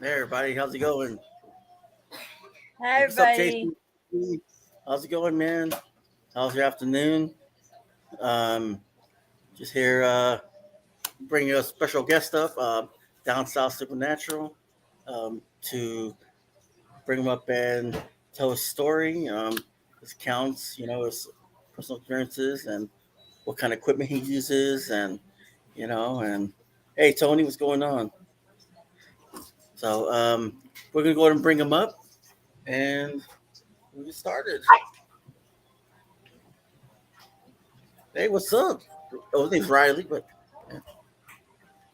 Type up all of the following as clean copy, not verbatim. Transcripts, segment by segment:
Hey everybody, how's it going? Hi, What's up, Chase? everybody. How's it going, man? How's your afternoon? Um, just here, bringing a special guest up, down south supernatural, to bring him up and tell his story, his counts, his personal experiences, and what kind of equipment he uses, and hey, Tony, what's going on? So, we're gonna go ahead and bring him up, and we get started. Hey, what's up? Oh, his name's Riley, but yeah.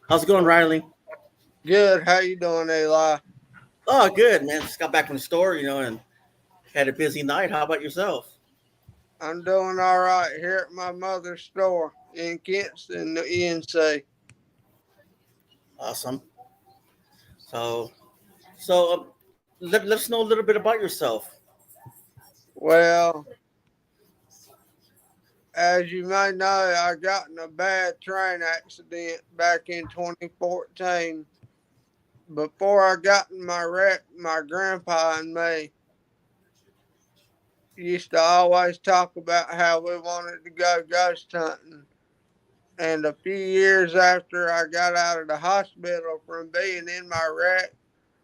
How's it going, Riley? Good. How you doing, Eli? Oh, good, man. Just got back from the store, and had a busy night. How about yourself? I'm doing all right here at my mother's store in Kinston, the NC. Awesome. So, so let us know a little bit about yourself. Well, as you may know, I got in a bad train accident back in 2014. Before I got in my wreck, my grandpa and me used to always talk about how we wanted to go ghost hunting. And a few years after I got out of the hospital from being in my wreck,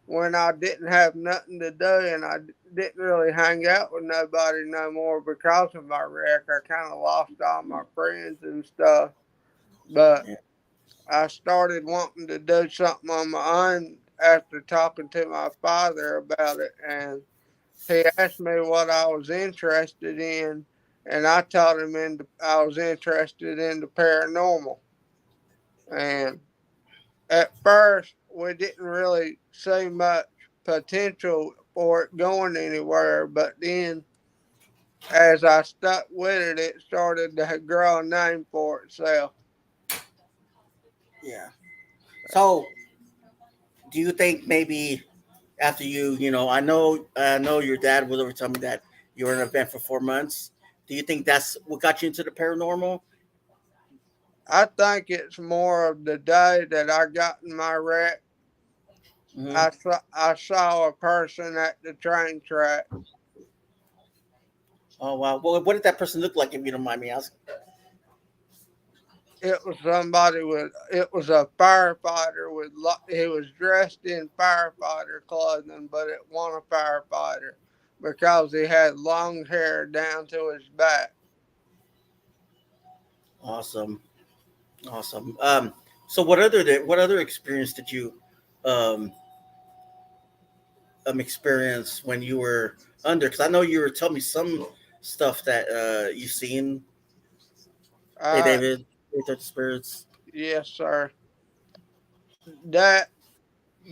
when I didn't have nothing to do and I didn't really hang out with nobody no more because of my wreck. I kind of lost all my friends and stuff. But Yeah. I started wanting to do something on my own after talking to my father about it. And he asked me what I was interested in. And I told him I was interested in the paranormal. And at first, we didn't really see much potential for it going anywhere, but then as I stuck with it, it started to grow a name for itself. Yeah. So, do you think maybe after I know your dad was over telling me that you were in an event for 4 months. Do you think that's what got you into the paranormal? I think it's more of the day that I got in my wreck. Hmm. I saw a person at the train track. Oh wow. Well, what did that person look like, if you don't mind me asking? It was a firefighter he was dressed in firefighter clothing, but it wasn't a firefighter because he had long hair down to his back. Awesome. Awesome. So what other experience did you um, experience when you were under? Because I know you were telling me some stuff that you've seen. Hey, Uh, David. Hey, Touch Spirits. yes, sir. That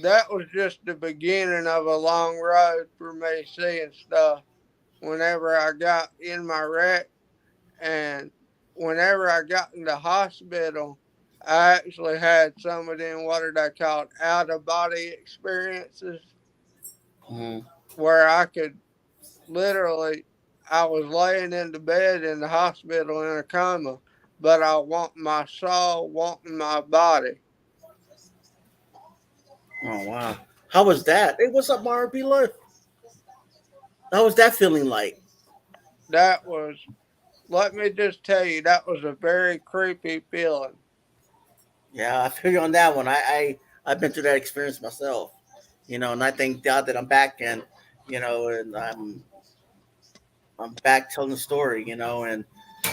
that was just the beginning of a long road for me seeing stuff. Whenever I got in my wreck and whenever I got in the hospital, I actually had some of them what are they called out of body experiences Hmm. where I could literally I was laying in the bed in the hospital in a coma, but I want my soul, wanting my body. Oh wow. How was that? Hey, what's up, RP Life? How was that feeling like? That was, let me just tell you, that was a very creepy feeling. Yeah, I feel you on that one. I've been through that experience myself. And I thank God that I'm back, and I'm back telling the story. And I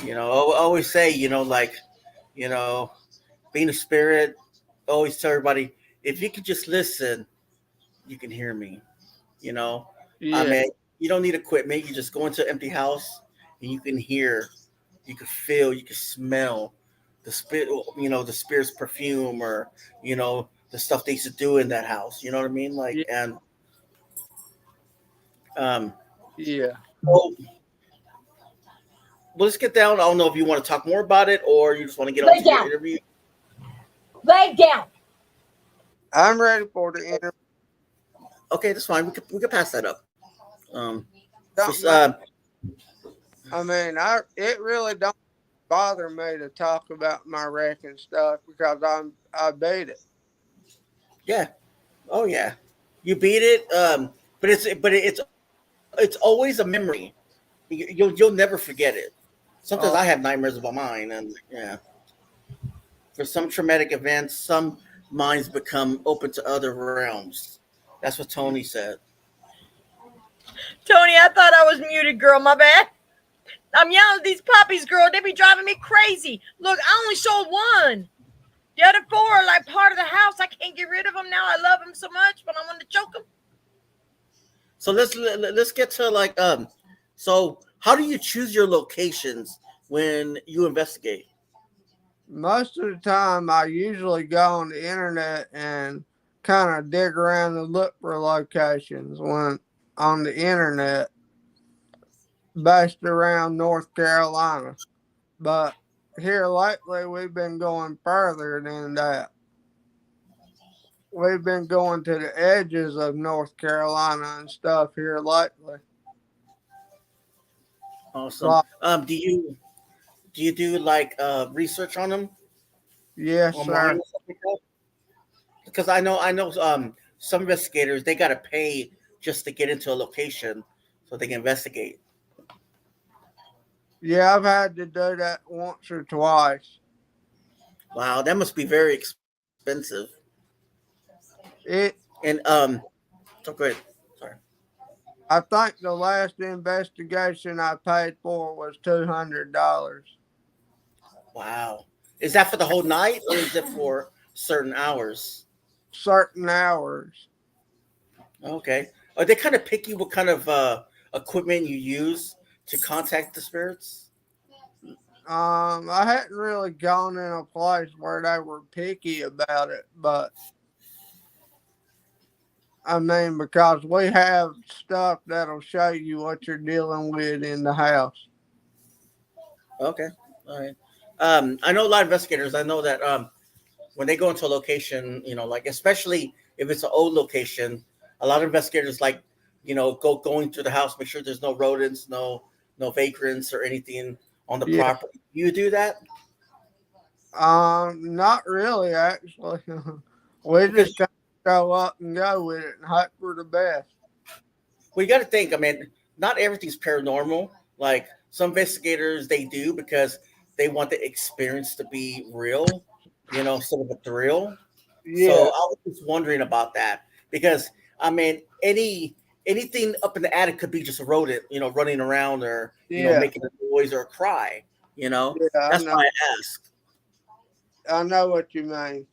always say, like, you know, being a spirit. Always tell everybody, if you could just listen, you can hear me. You know, I Yeah, mean, you don't need equipment. You just go into an empty house and you can hear, you can feel, you can smell the spirit. The spirit's perfume, or the stuff they used to do in that house. You know what I mean? Like, yeah, and um, yeah. well, let's get down. I don't know if you want to talk more about it or you just want to get on Lay to your down. interview. Lay down. I'm ready for the interview. Okay, that's fine. We could pass that up. So Don't ma- I mean, it really don't bother me to talk about my wreck and stuff because I beat it. yeah. Oh yeah. You beat it, but it's always a memory. You'll never forget it. Sometimes I Oh, have nightmares about mine, and yeah, for some traumatic events, some minds become open to other realms. That's what Tony said. Tony, I thought I was muted, girl. My bad. I'm yelling at these puppies, girl. They be driving me crazy. Look, I only sold one. The other four are like part of the house. I can't get rid of them now. I love them so much, but I want to choke them. So let's get to like so how do you choose your locations when you investigate? most of the time, I usually go on the internet and kind of dig around and look for locations when on the internet based around North Carolina. But here lately, we've been going further than that. We've been going to the edges of North Carolina and stuff here lately. Awesome. Like, Do you do like research on them yes, online sir. and stuff like that? Because I know some investigators they gotta pay just to get into a location so they can investigate. Yeah, I've had to do that once or twice. Wow, that must be very expensive. It, And so good. Sorry. I think the last investigation I paid for was $200. Wow. Is that for the whole night or is it for certain hours? Certain hours. Okay. Are they kind of picky what kind of equipment you use to contact the spirits? I hadn't really gone in a place where they were picky about it, but I mean, because we have stuff that'll show you what you're dealing with in the house. Okay. All right. I know a lot of investigators. I know that when they go into a location, like especially if it's an old location, a lot of investigators like, going through the house, make sure there's no rodents, no vagrants or anything on the Yeah. property. You do that Not really, actually. We because just kind of go up and go with it and hope for the best. we got to think. I mean, not everything's paranormal. Like some investigators, they do because they want the experience to be real, instead of a thrill. So Yeah, I was just wondering about that because I mean, anything up in the attic could be just a rodent, running around or yeah, making a noise or a cry. yeah. That's why I asked. I know what you mean.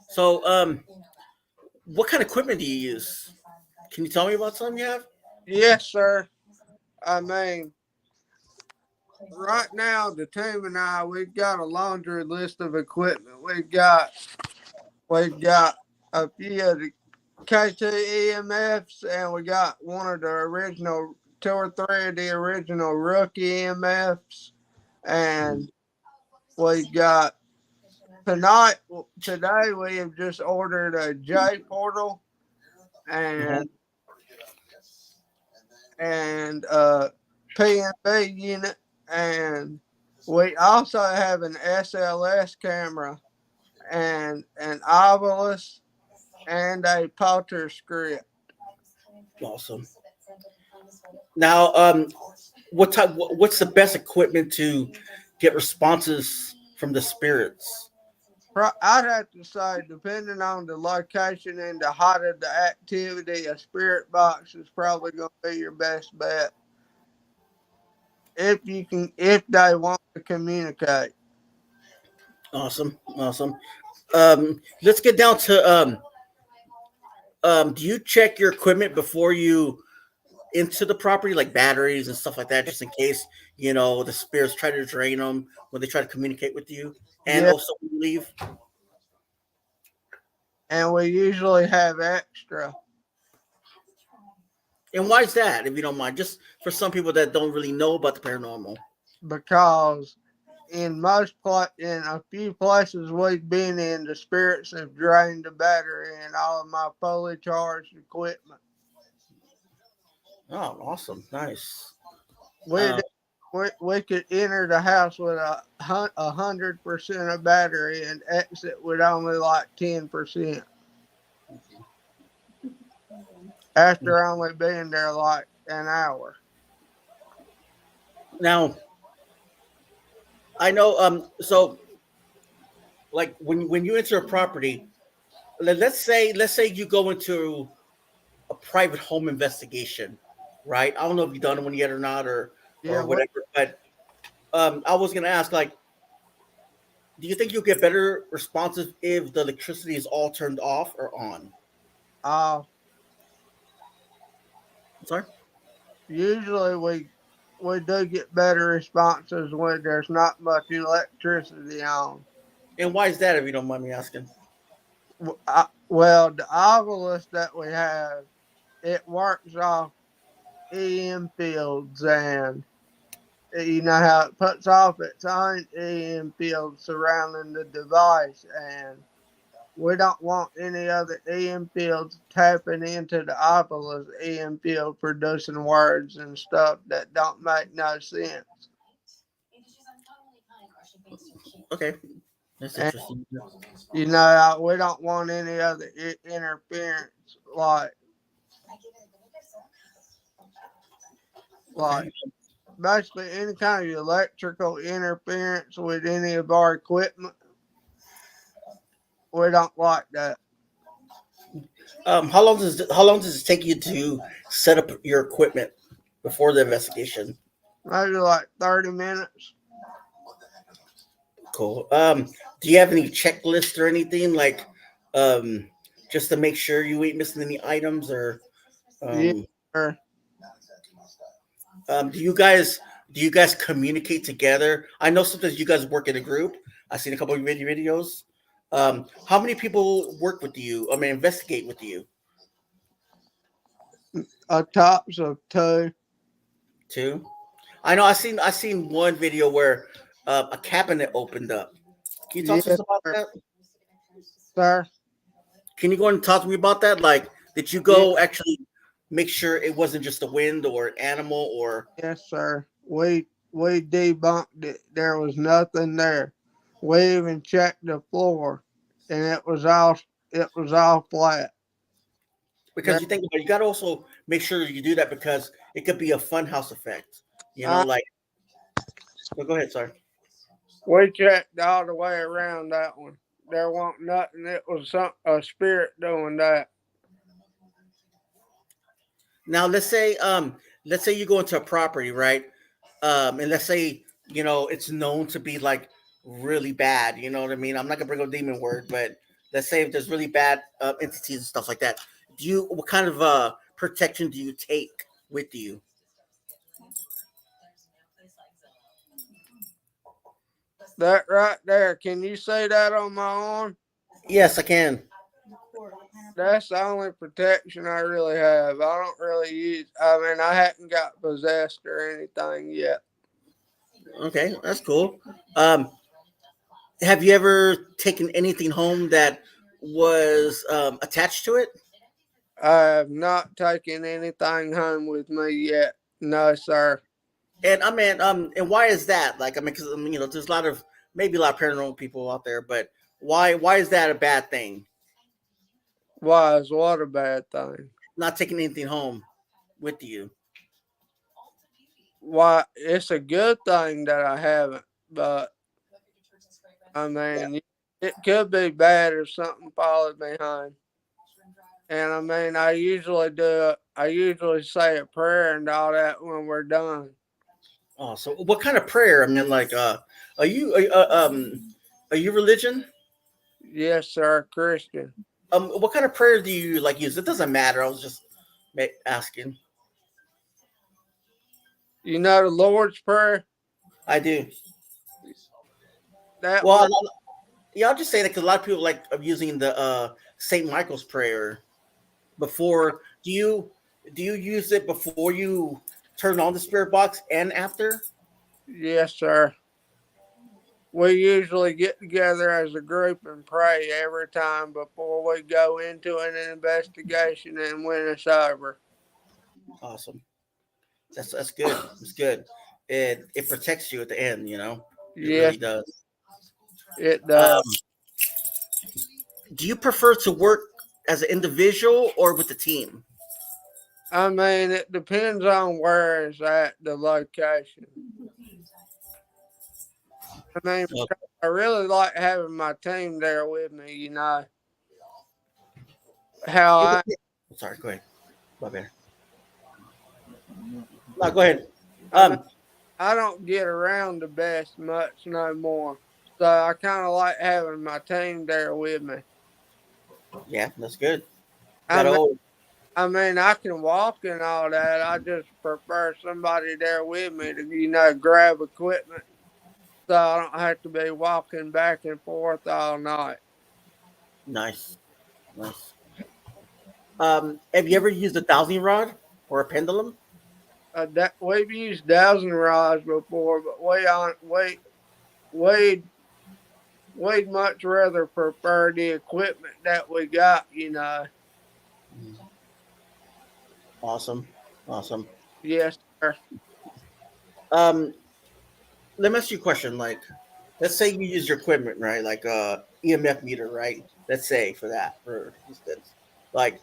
So, what kind of equipment do you use? Can you tell me about something you have? Yes, sir. I mean, right now, the team and I, we've got a laundry list of equipment. We've got a few of the K2 EMFs, and we got one of the original, two or three of the original rookie EMFs, and we got tonight. Today, we have just ordered a J portal Mhm. and and PNB unit, and we also have an SLS camera and an Ovilus and a Potter script. Awesome. Now, what's the best equipment to get responses from the spirits? I'd have to say, depending on the location and the height of the activity, a spirit box is probably going to be your best bet if they want to communicate. Awesome, awesome. Let's get down to do you check your equipment before you into the property, like batteries and stuff like that, just in case the spirits try to drain them when they try to communicate with you, and Yeah, also when you leave. and we usually have extra And why is that, if you don't mind? Just for some people that don't really know about the paranormal. because in a few places we've been in, the spirits have drained the battery and all of my fully charged equipment. Oh, awesome, nice. We Uh, we could enter the house with 100% of battery and exit with only like 10%. after only being there like an hour. Now, I know. So like when you enter a property, let's say you go into a private home investigation, right? I don't know if you've done one yet or not, or Yeah, what? whatever. But I was gonna ask, like, do you think you'll get better responses if the electricity is all turned off or on? Uh, Sorry. Usually we do get better responses when there's not much electricity on. And why is that, if you don't mind me asking? Well, the obelisk that we have, it works off EM fields, and you know how it puts off its own EM field surrounding the device, and we don't want any other EM fields tapping into the obelisk EM field, producing words and stuff that don't make no sense. Okay, that's And interesting. you know, we don't want any other interference, like like Okay. basically any kind of electrical interference with any of our equipment. We don't like that. How long does it take you to set up your equipment before the investigation? Maybe like 30 minutes. Cool. Do you have any checklist or anything, like, um, just to make sure you ain't missing any items, or Yeah. um, Sir. um, do you guys do you guys communicate together? I know sometimes you guys work in a group. I've seen a couple of videos. How many people work with you? I mean, investigate with you. A tops of two. Too. I know. I seen one video where a cabinet opened up. Can you talk to us Yes, about sir. that? Sir. Can you go and talk to me about that? Like, did you Yeah, go actually make sure it wasn't just a wind or an animal or? yes, sir. We debunked it. There was nothing there. We even checked the floor, and it was all flat. Because There, you think about it, you got to also make sure you do that because it could be a fun house effect. I, Like, well, go ahead, sorry. we checked all the way around that one. There wasn't nothing. It was a spirit doing that. Now let's say you go into a property, right? And let's say it's known to be like really bad. You know what I mean? I'm not gonna bring up demon word, but let's say if there's really bad entities and stuff like that. What kind of protection do you take with you? That right there. Can you say that on my arm? Yes, I can. That's the only protection I really have. I don't really use. I mean, I hadn't got possessed or anything yet. Okay, that's cool. Um, have you ever taken anything home that was attached to it? I have not taken anything home with me yet. No, sir. And I mean, and why is that? Like, I mean, because there's maybe a lot of paranormal people out there, but why is that a bad thing? Why is what a bad thing? Not taking anything home with you. Why, it's a good thing that I haven't, but I Yeah. mean, it could be bad if something follows behind. And I mean, I usually say a prayer and all that when we're done. Oh, so what kind of prayer? I mean, like, are you are you religion? Yes, sir, Christian. What kind of prayer do you like use? It doesn't matter. I was just asking. You know the Lord's Prayer? I do. That Well, one, yeah, I'll just say that because a lot of people like are using the Saint Michael's prayer before. Do you use it before you turn on the spirit box and after? yes, sir. We usually get together as a group and pray every time before we go into an investigation and when it's over. Awesome. That's good. It's good. It protects you at the end. It Yes, really does. it does. Um, do you prefer to work as an individual or with the team? I mean, it depends on where it's at, the location. I mean, Oh, I really like having my team there with me. You know how sorry, go ahead. My bad. No, go ahead. I mean, Um, I don't get around the best much no more, so I kind of like having my team there with me. yeah, that's good. You I gotta mean, always, I can walk and all that. I just prefer somebody there with me to grab equipment, so I don't have to be walking back and forth all night. nice, nice. Have you ever used a dowsing rod or a pendulum? We've used dowsing rods before, but we we'd much rather prefer the equipment that we got. Awesome, awesome. Yes, sir. Um, Let me ask you a question. Like, let's say you use your equipment, right? Like EMF meter, right? Let's say for instance, like,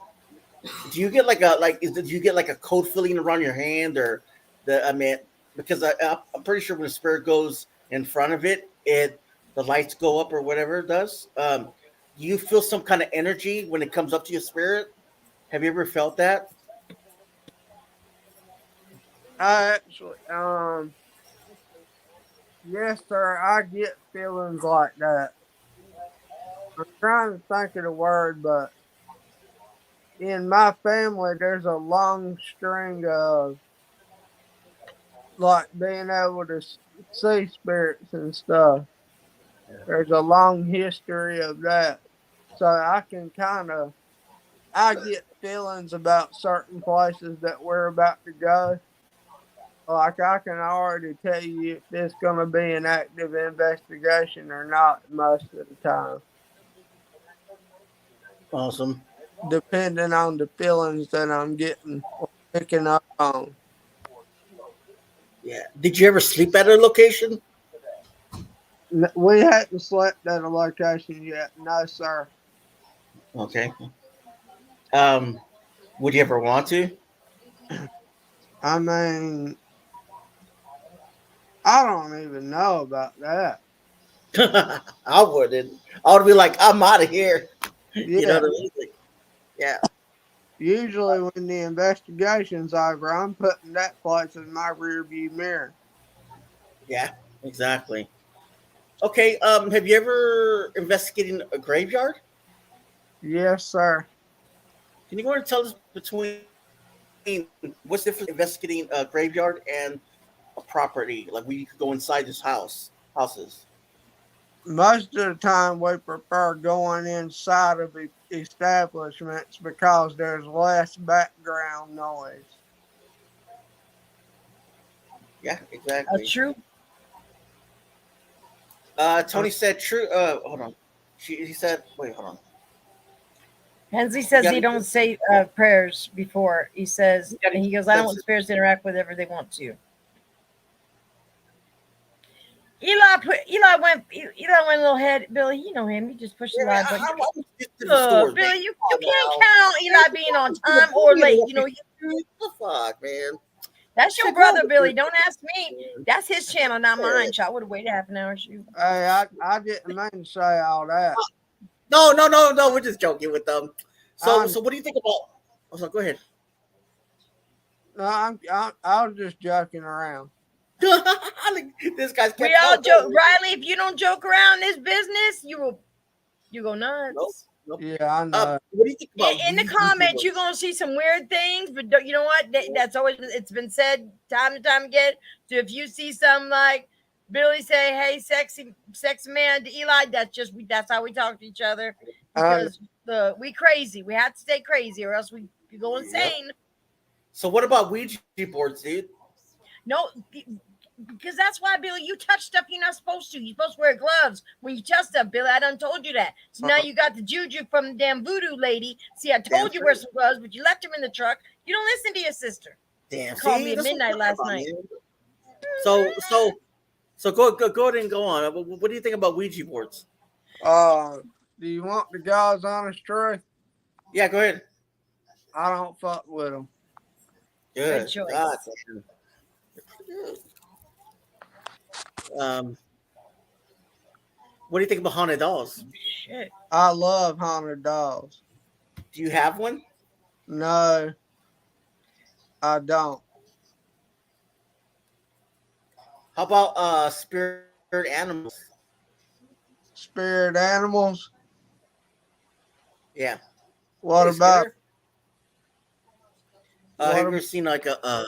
do you get like do you get like a cold feeling around your hand or I mean, because I'm pretty sure when the spirit goes in front of it, the lights go up or whatever it does. Do you feel some kind of energy when it comes up to your spirit? Have you ever felt that? I actually, yes, sir. I get feelings like that. I'm trying to think of the word, but in my family, there's a long string of like being able to see spirits and stuff. There's a long history of that, so I get feelings about certain places that we're about to go. Like I can already tell you if it's going to be an active investigation or not most of the time, Awesome. depending on the feelings that I'm getting or picking up on. Yeah. Did you ever sleep at a location? We hadn't slept at a location yet. No, sir. Okay. Um, would you ever want to? I mean, I don't even know about that. I wouldn't. I would be like, I'm out of here. You know Yeah. what I mean? Like, yeah, Usually, when the investigation's over, I'm putting that place in my rearview mirror. yeah, exactly. Okay. Have you ever investigated a graveyard? Yes, sir. Can you go ahead and tell us what's the difference investigating a graveyard and a property? Like, we could go inside this houses. Most of the time, we prefer going inside of establishments because there's less background noise. Yeah, That's exactly. true. Uh, Tony said true. Hold on. He said, wait, hold on. Hensley You says got he to, don't say prayers before. He says, you got to and he keep goes, I don't want sensitive. spirits to interact with whatever they want to. Eli went a little head. Billy, you know him. He just pushed the Yeah, live button. I was just to the stores, man. Billy, you Come can't on now. count on Man, Eli you being on going to the time or movie late. interrupting me, dude. What the fuck, man? That's your Shit, go on brother, the Billy. first Don't ask me. man. That's his channel, not Yeah. mine. So I would have waited half an hour. Shoot. hey, I didn't mean to say all that. No, no, no, no. We're just joking with them. So, I'm, so what do you think about? Oh, so go ahead. no, I was just joking around. Like, this guy's We kept all no, joke, no, Riley. If you don't joke around this business, you go nope, nuts. nope. Yeah, I know. What do you think in, about in the Ouija comments, you're boards? gonna see some weird things, but you know what? That's always it's been said time and time again. So if you see some like Billy say, "Hey, sexy man" to Eli, that's how we talk to each other I know. because we crazy. We have to stay crazy, or else we go Yep. insane. So what about Ouija boards, dude? No, because that's why, Billy, you touch stuff you're not supposed to. You're supposed to wear gloves when you touch stuff, Billy. I done told you that. So now you got the juju from the damn voodoo lady. See, I Damn told you wear straight. some gloves, but you left them in the truck. You don't listen to your sister. Damn. Called me See, at that's what midnight I'm talking last about, night. man. So go ahead and go on. What do you think about Ouija boards? Uh, do you want the God's honest truth? Yeah, go ahead. I don't fuck with them. Good Good. God, choice. man. Good. Um, what do you think about haunted dolls? Shit. I love haunted dolls. Do you have one? No, I don't. How about spirit animals? Spirit animals. Yeah. What Hey, about? Skinner. Have What you ever about? seen like a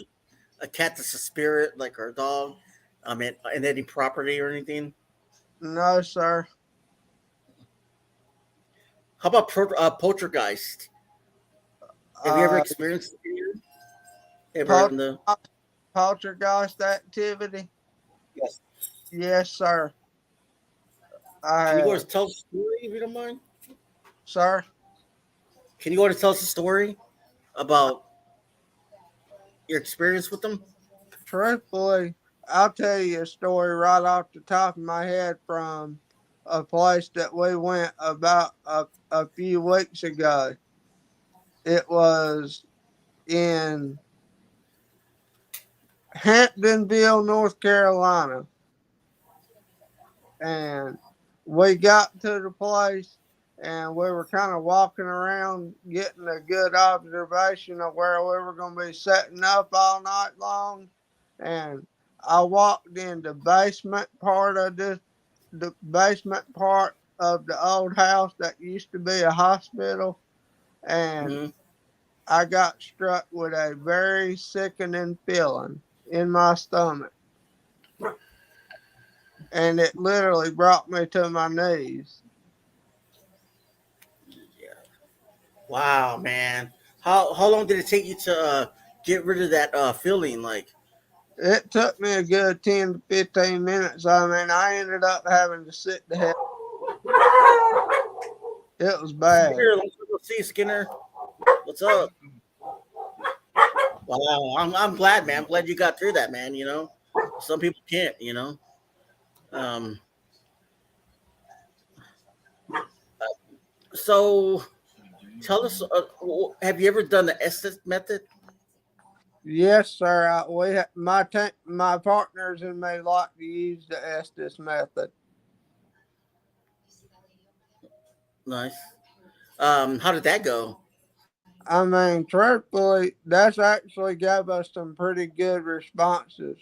cat that's a spirit, like or a dog? In any property or anything? No, sir. How about poltergeist? Have you ever Uh, experienced it? Ever in the? poltergeist, poltergeist activity. Yes. Yes, sir. I Can you go have, and tell us a story if you don't mind? sir. Can you go and tell us a story about your experience with them? Truthfully, I'll tell you a story right off the top of my head from a place that we went about a few weeks ago. It was in Hamptonville, North Carolina. And we got to the place and we were kind of walking around getting a good observation of where we were going to be setting up all night long. And I walked in the basement part of the old house that used to be a hospital, and Mm-hmm. I got struck with a very sickening feeling in my stomach, and it literally brought me to my knees. Yeah. Wow, man. How long did it take you to get rid of that feeling? Like, It took me a good 10 to 15 minutes. I mean, I ended up having to sit the hell. It was bad. Skinner, let's go see Skinner. What's up? Wow, I'm glad, man. I'm glad you got through that, man. Some people can't. Um, so tell us, have you ever done the Estes method? Yes, sir. My partners and me like to use the Estes method. Nice. How did that go? I mean, truthfully, that's actually gave us some pretty good responses.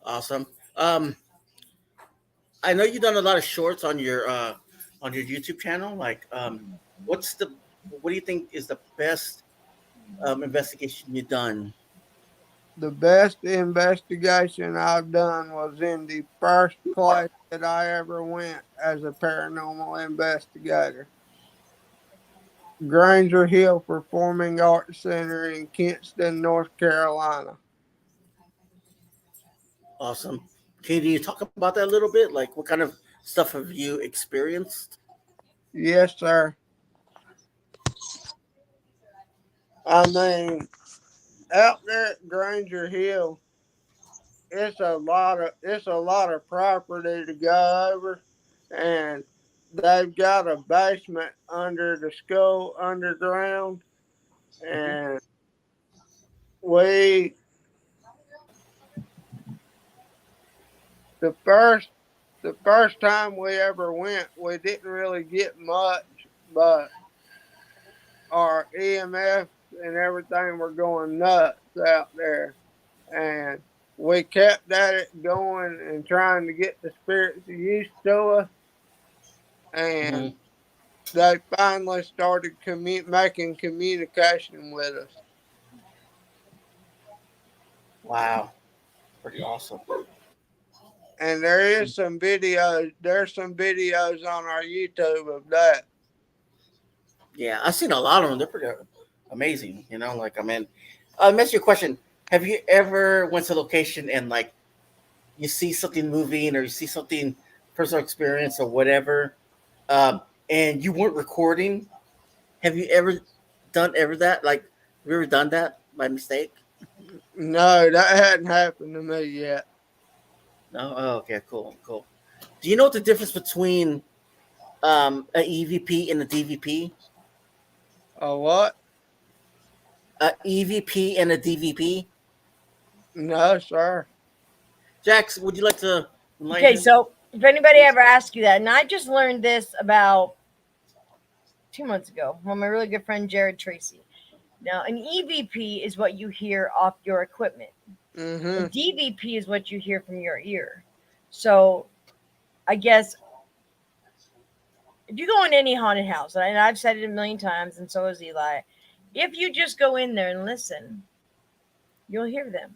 Awesome. Um, I know you've done a lot of shorts on your YouTube channel. Like, what's the what do you think is the best investigation you've done? The best investigation I've done was in the first place that I ever went as a paranormal investigator. Granger Hill Performing Arts Center in Kinston, North Carolina. Awesome. Can you talk about that a little bit? Like, what kind of stuff have you experienced? Yes, sir. I mean, out there at Granger Hill, it's a lot of property to go over, and they've got a basement under the school underground, Hmm. and we the first the first time we ever went, we didn't really get much, but our EMF and everything were going nuts out there. And we kept at it going and trying to get the spirits used to us. And Hmm. they finally started making communication with us. Wow, pretty awesome. And there's some videos on our YouTube of that. Yeah, I've seen a lot of them. They're pretty amazing. Like let me ask you a question. Have you ever went to a location and like you see something moving or you see something personal experience or whatever, um, and you weren't recording? Have you ever done ever that? Like, have you ever done that by mistake? No, that hadn't happened to me yet. No. Oh, okay. Cool. Cool. Do you know what the difference between a EVP and a DVP? A what? a EVP and a DVP? No, sir. Jax, would you like to enlighten Okay, him? so if anybody ever asks you that, and I just learned this about 2 months ago from my really good friend Jared Tracy. Now, an EVP is what you hear off your equipment. A Mm-hmm. DVP is what you hear from your ear. So, I guess if you go in any haunted house, and I've said it a million times, and so has Eli, if you just go in there and listen, you'll hear them.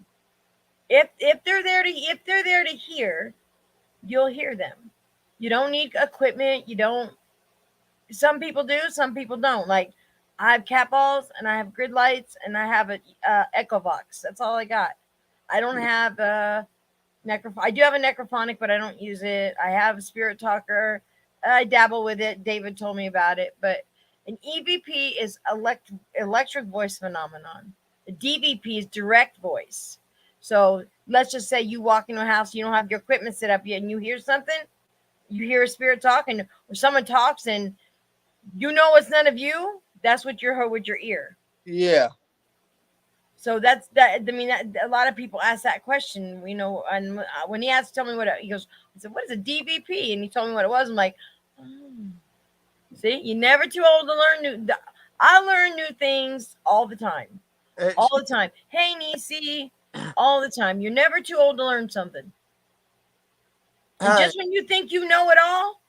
If they're there to hear, you'll hear them. You don't need equipment. You don't. Some people do. Some people don't. Like I have cat balls and I have grid lights and I have a Echo Box. That's all I got. I don't have a I do have a necrophonic, but I don't use it. I have a spirit talker. I dabble with it. David told me about it, but an EVP is electric voice phenomenon. A DVP is direct voice. So let's just say you walk into a house, you don't have your equipment set up yet, and you hear something. You hear a spirit talking, or someone talks, and you know it's none of you. That's what you heard with your ear. Yeah. So that's that. I mean, a lot of people ask that question, and when he asked, tell me he goes, I said, what is a DVP? And he told me what it was. I'm like, oh. See, you're never too old to learn I learn new things all the time, It's, all the time. Hey, Nisi, all the time. You're never too old to learn something. And hey, just when you think you know it all,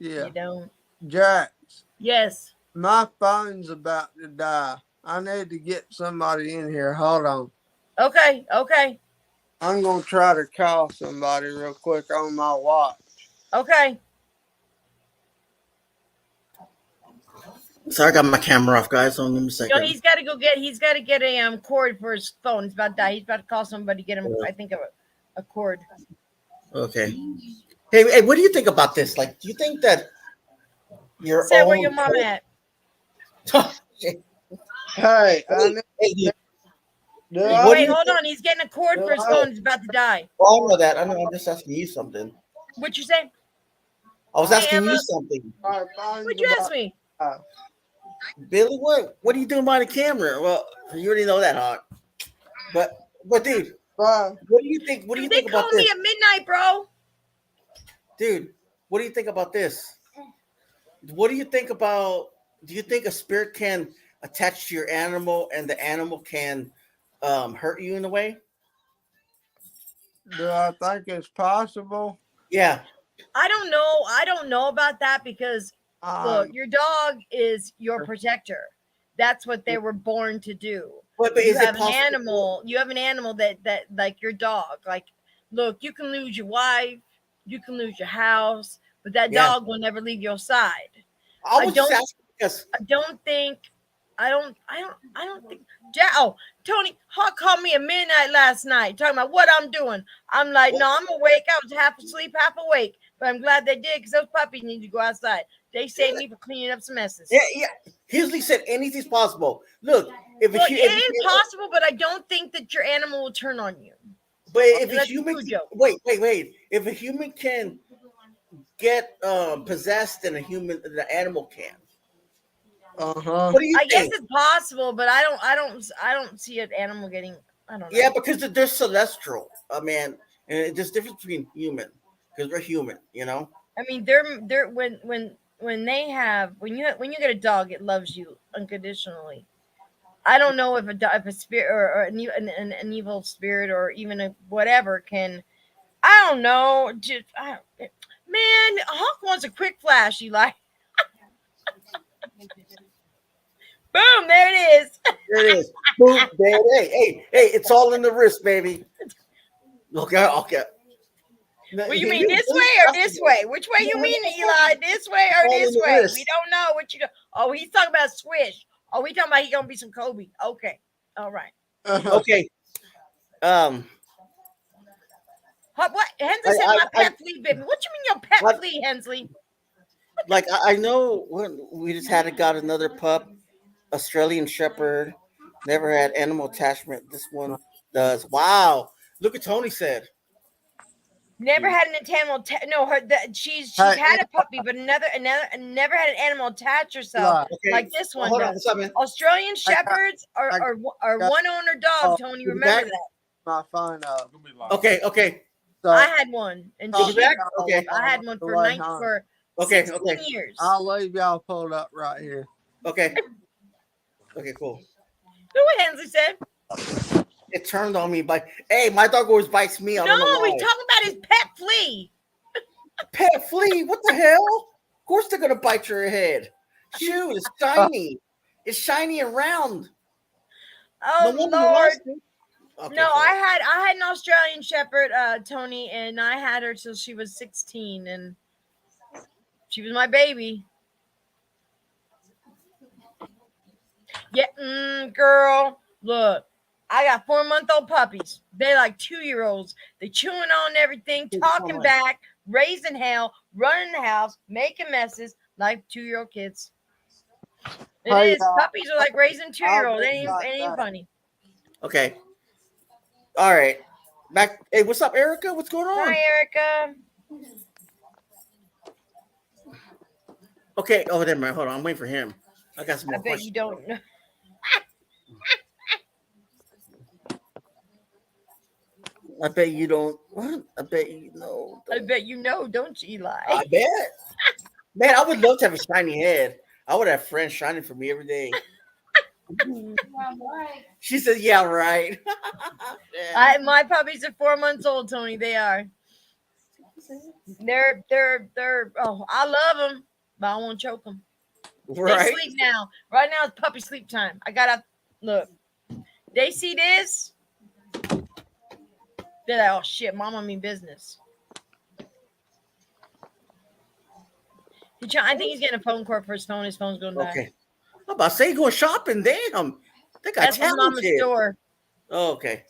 yeah. you don't. Jax, Yes. my phone's about to die. I need to get somebody in here. Hold on. Okay. Okay. I'm going to try to call somebody real quick on my watch. Okay. Sorry, I got my camera off, guys. So give me a No, second. he's got to get a cord for his phone. It's about that. He's about to call somebody, get him, I think, a cord. Okay. Hey, what do you think about this? Like, do you think that your Say where your own? mama at. hey, Hey, I need, hey, do what do I, Wait, you hold think? on. He's getting a cord do for his I, phone. He's about to die. Oh, I know that. I know. I'm just asking you something. What you say? I was I, Hey, asking you Emma. something, my phone's What'd you ask about me? to die. Billy. What are you doing by the camera? Well, you already know that, huh? But dude, Bye. what do you think? What do you Dude, they think about called me this, at midnight, bro. dude? What do you think about this? What do you think about? Do you think a spirit can attach to your animal and the animal can hurt you in a way? Do I think it's possible? Yeah, I don't know. I don't know about that because look, Um, your dog is your protector. That's what they were born to do. but You is it have an possible? animal. You have an animal that like your dog. Like, look, you can lose your wife, you can lose your house, but that Yeah, dog will never leave your side. I I was just don't asking because I don't think I don't think oh, Tony Hawk called me at midnight last night talking about what I'm doing. I'm like, no, I'm awake. I was half asleep, half awake. But I'm glad they did because those puppies need to go outside. They saved me from cleaning up some messes. yeah. Heasley said anything's possible. Look, Well, it is possible, but I don't think that your animal will turn on you. but if a Unless it's human Cujo. wait, if a human can get possessed and a human the animal can. uh-huh. What do you I guess think? it's possible, but I don't see an animal getting I don't Yeah, know. because they're celestial, man, and there's difference between human because we're human, you know. I mean, they're when they have when you get a dog, it loves you unconditionally. I don't know if if a spirit or an evil spirit or even a whatever can. I don't know. Man, Hawk wants a quick flash. Eli, boom, there it is. There it is. Boom, there. Hey, it's all in the wrist, baby. Okay. What you He mean knew this Billy way or trusted this him. way? Which way you mean, Eli? This way It's or all in this the way? We wrist. don't know what you. Oh, he's talking about swish. Oh, we talking about he gonna be some Kobe. Okay, all right. Uh-huh. Okay. Um. What Hensley I said I my I, pet flea bit me. What you mean your pet I flea, Hensley? like I know when we just got another pup, Australian Shepherd. Never had animal attachment. This one does. Wow. Look what Tony said. Never had an animal. No, she's Hey, had a puppy, but another never had an animal attach herself Eli, Okay. like this one Hold on. does. What's up, man? Australian I got- shepherds are I are got- one owner dog. Oh, Tony, you remember back? that. my phone up. Okay. Okay. So I had one, and You'll be she, back? Okay. I had one The for way home. Okay. 16 Okay. years. I'll leave y'all pulled up right here. Okay. Okay. Cool. Who Hensley said? It turned on me, but hey, my dog always bites me. I don't know No, why. he's talking about his pet flea. Pet flea? What the hell? Of course they're gonna bite your head. Shoot, it's shiny. It's shiny and round. Oh No wonder you Lord. lost it. Okay, No, fine. I had an Australian Shepherd, Tony, and I had her till she was 16, and she was my baby. Yeah, girl, look, I got 4-month-old puppies. They're like 2-year-olds. They chewing on everything, talking back, raising hell, running the house, making messes like 2-year-old kids. It Hey, is. Puppies are like raising 2-year-olds. I'll It be ain't, right it ain't back. funny. Okay. All right. Back. Hey, what's up, Erica? What's going on? Hi, Erica. Okay. Oh, there, man. Hold on. I'm waiting for him. I got some I more bet questions. you don't know. I bet you don't. What? I bet you know. I bet you know, don't you, Eli? I bet. Man, I would love to have a shiny head. I would have friends shining for me every day. She said, "Yeah, right." Yeah. My puppies are 4 months old, Tony. They are. They're. Oh, I love them, but I won't choke them. They Right. sleep now. Right now it's puppy sleep time. I gotta look. They see this. They're like, oh shit, mama mean business. I think he's getting a phone call for his phone. His phone's gonna die. Okay. I'm about to say going shopping. Damn. That guy That's his mama's talented. store. Oh, okay.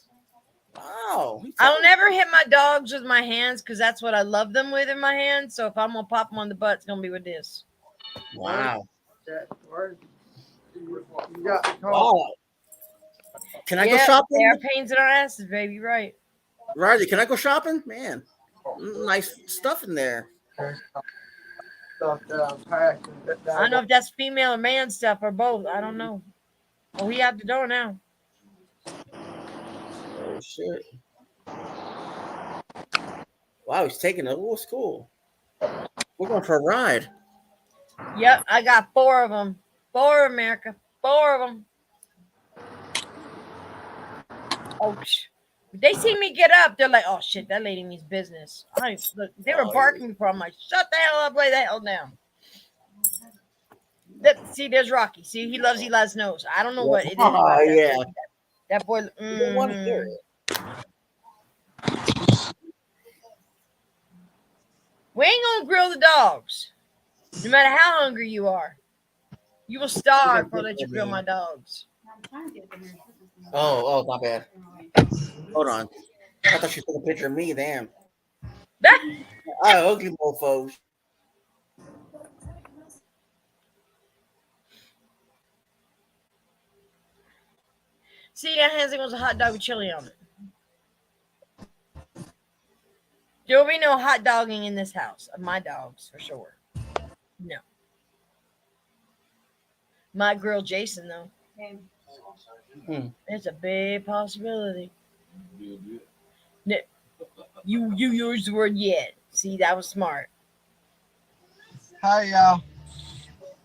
Wow. he's I don't never hit my dogs with my hands because that's what I love them with in my hands. So if I'm gonna pop them on the butt, it's gonna be with this. Wow. You got the call. Wow. Can I go Yeah, shopping? they are pains in our asses, baby. Right. Riley, can I go shopping? Man, nice stuff in there. Stuff that I'm packing. I don't know if that's female or man stuff or both. I don't know. Oh, he out the door now. Oh, shit. Wow, he's taking it. Oh, it's cool. We're going for a ride. Yep, I got 4 of them. 4 America. 4 of them. Oh, they see me get up. They're like, "Oh shit, that lady means business." Look, they were barking before. I'm like, "Shut the hell up, lay the hell down." See, there's Rocky. See, he loves Eli's nose. I don't know what it is. About that Yeah. boy. That boy. You don't want to hear it. We ain't gonna grill the dogs, no matter how hungry you are. You will starve before I let you grill my dogs. Oh, my bad. Hold on. I thought she took a picture of me. Damn. Ugly mofos. See, that Hansing was a hot dog with chili on it. There will be no hot dogging in this house of my dogs for sure. No. Might grill Jason though. It's a big possibility. No, you used the word yet. See, that was smart. Hey, y'all.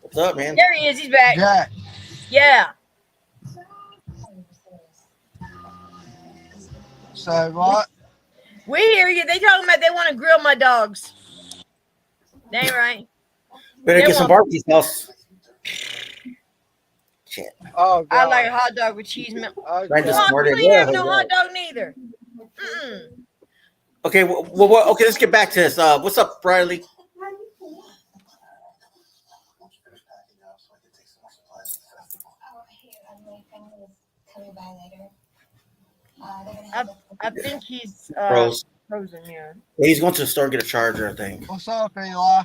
What's up, man? There he is. He's back. Jack. Yeah. So what? We hear you. They talking about they want to grill my dogs. They ain't right. Better They get some want- barbecue sauce. Shit. Oh, God. I like a hot dog with cheese. Right, Okay. just Mom, snorted. you ain't Yeah, having no yeah. hot dog neither. Okay, okay, let's get back to this. What's up, Riley? I think he's Froze. frozen. Yeah. Yeah, he's going to the store to get a charger, I think. What's up, Eli?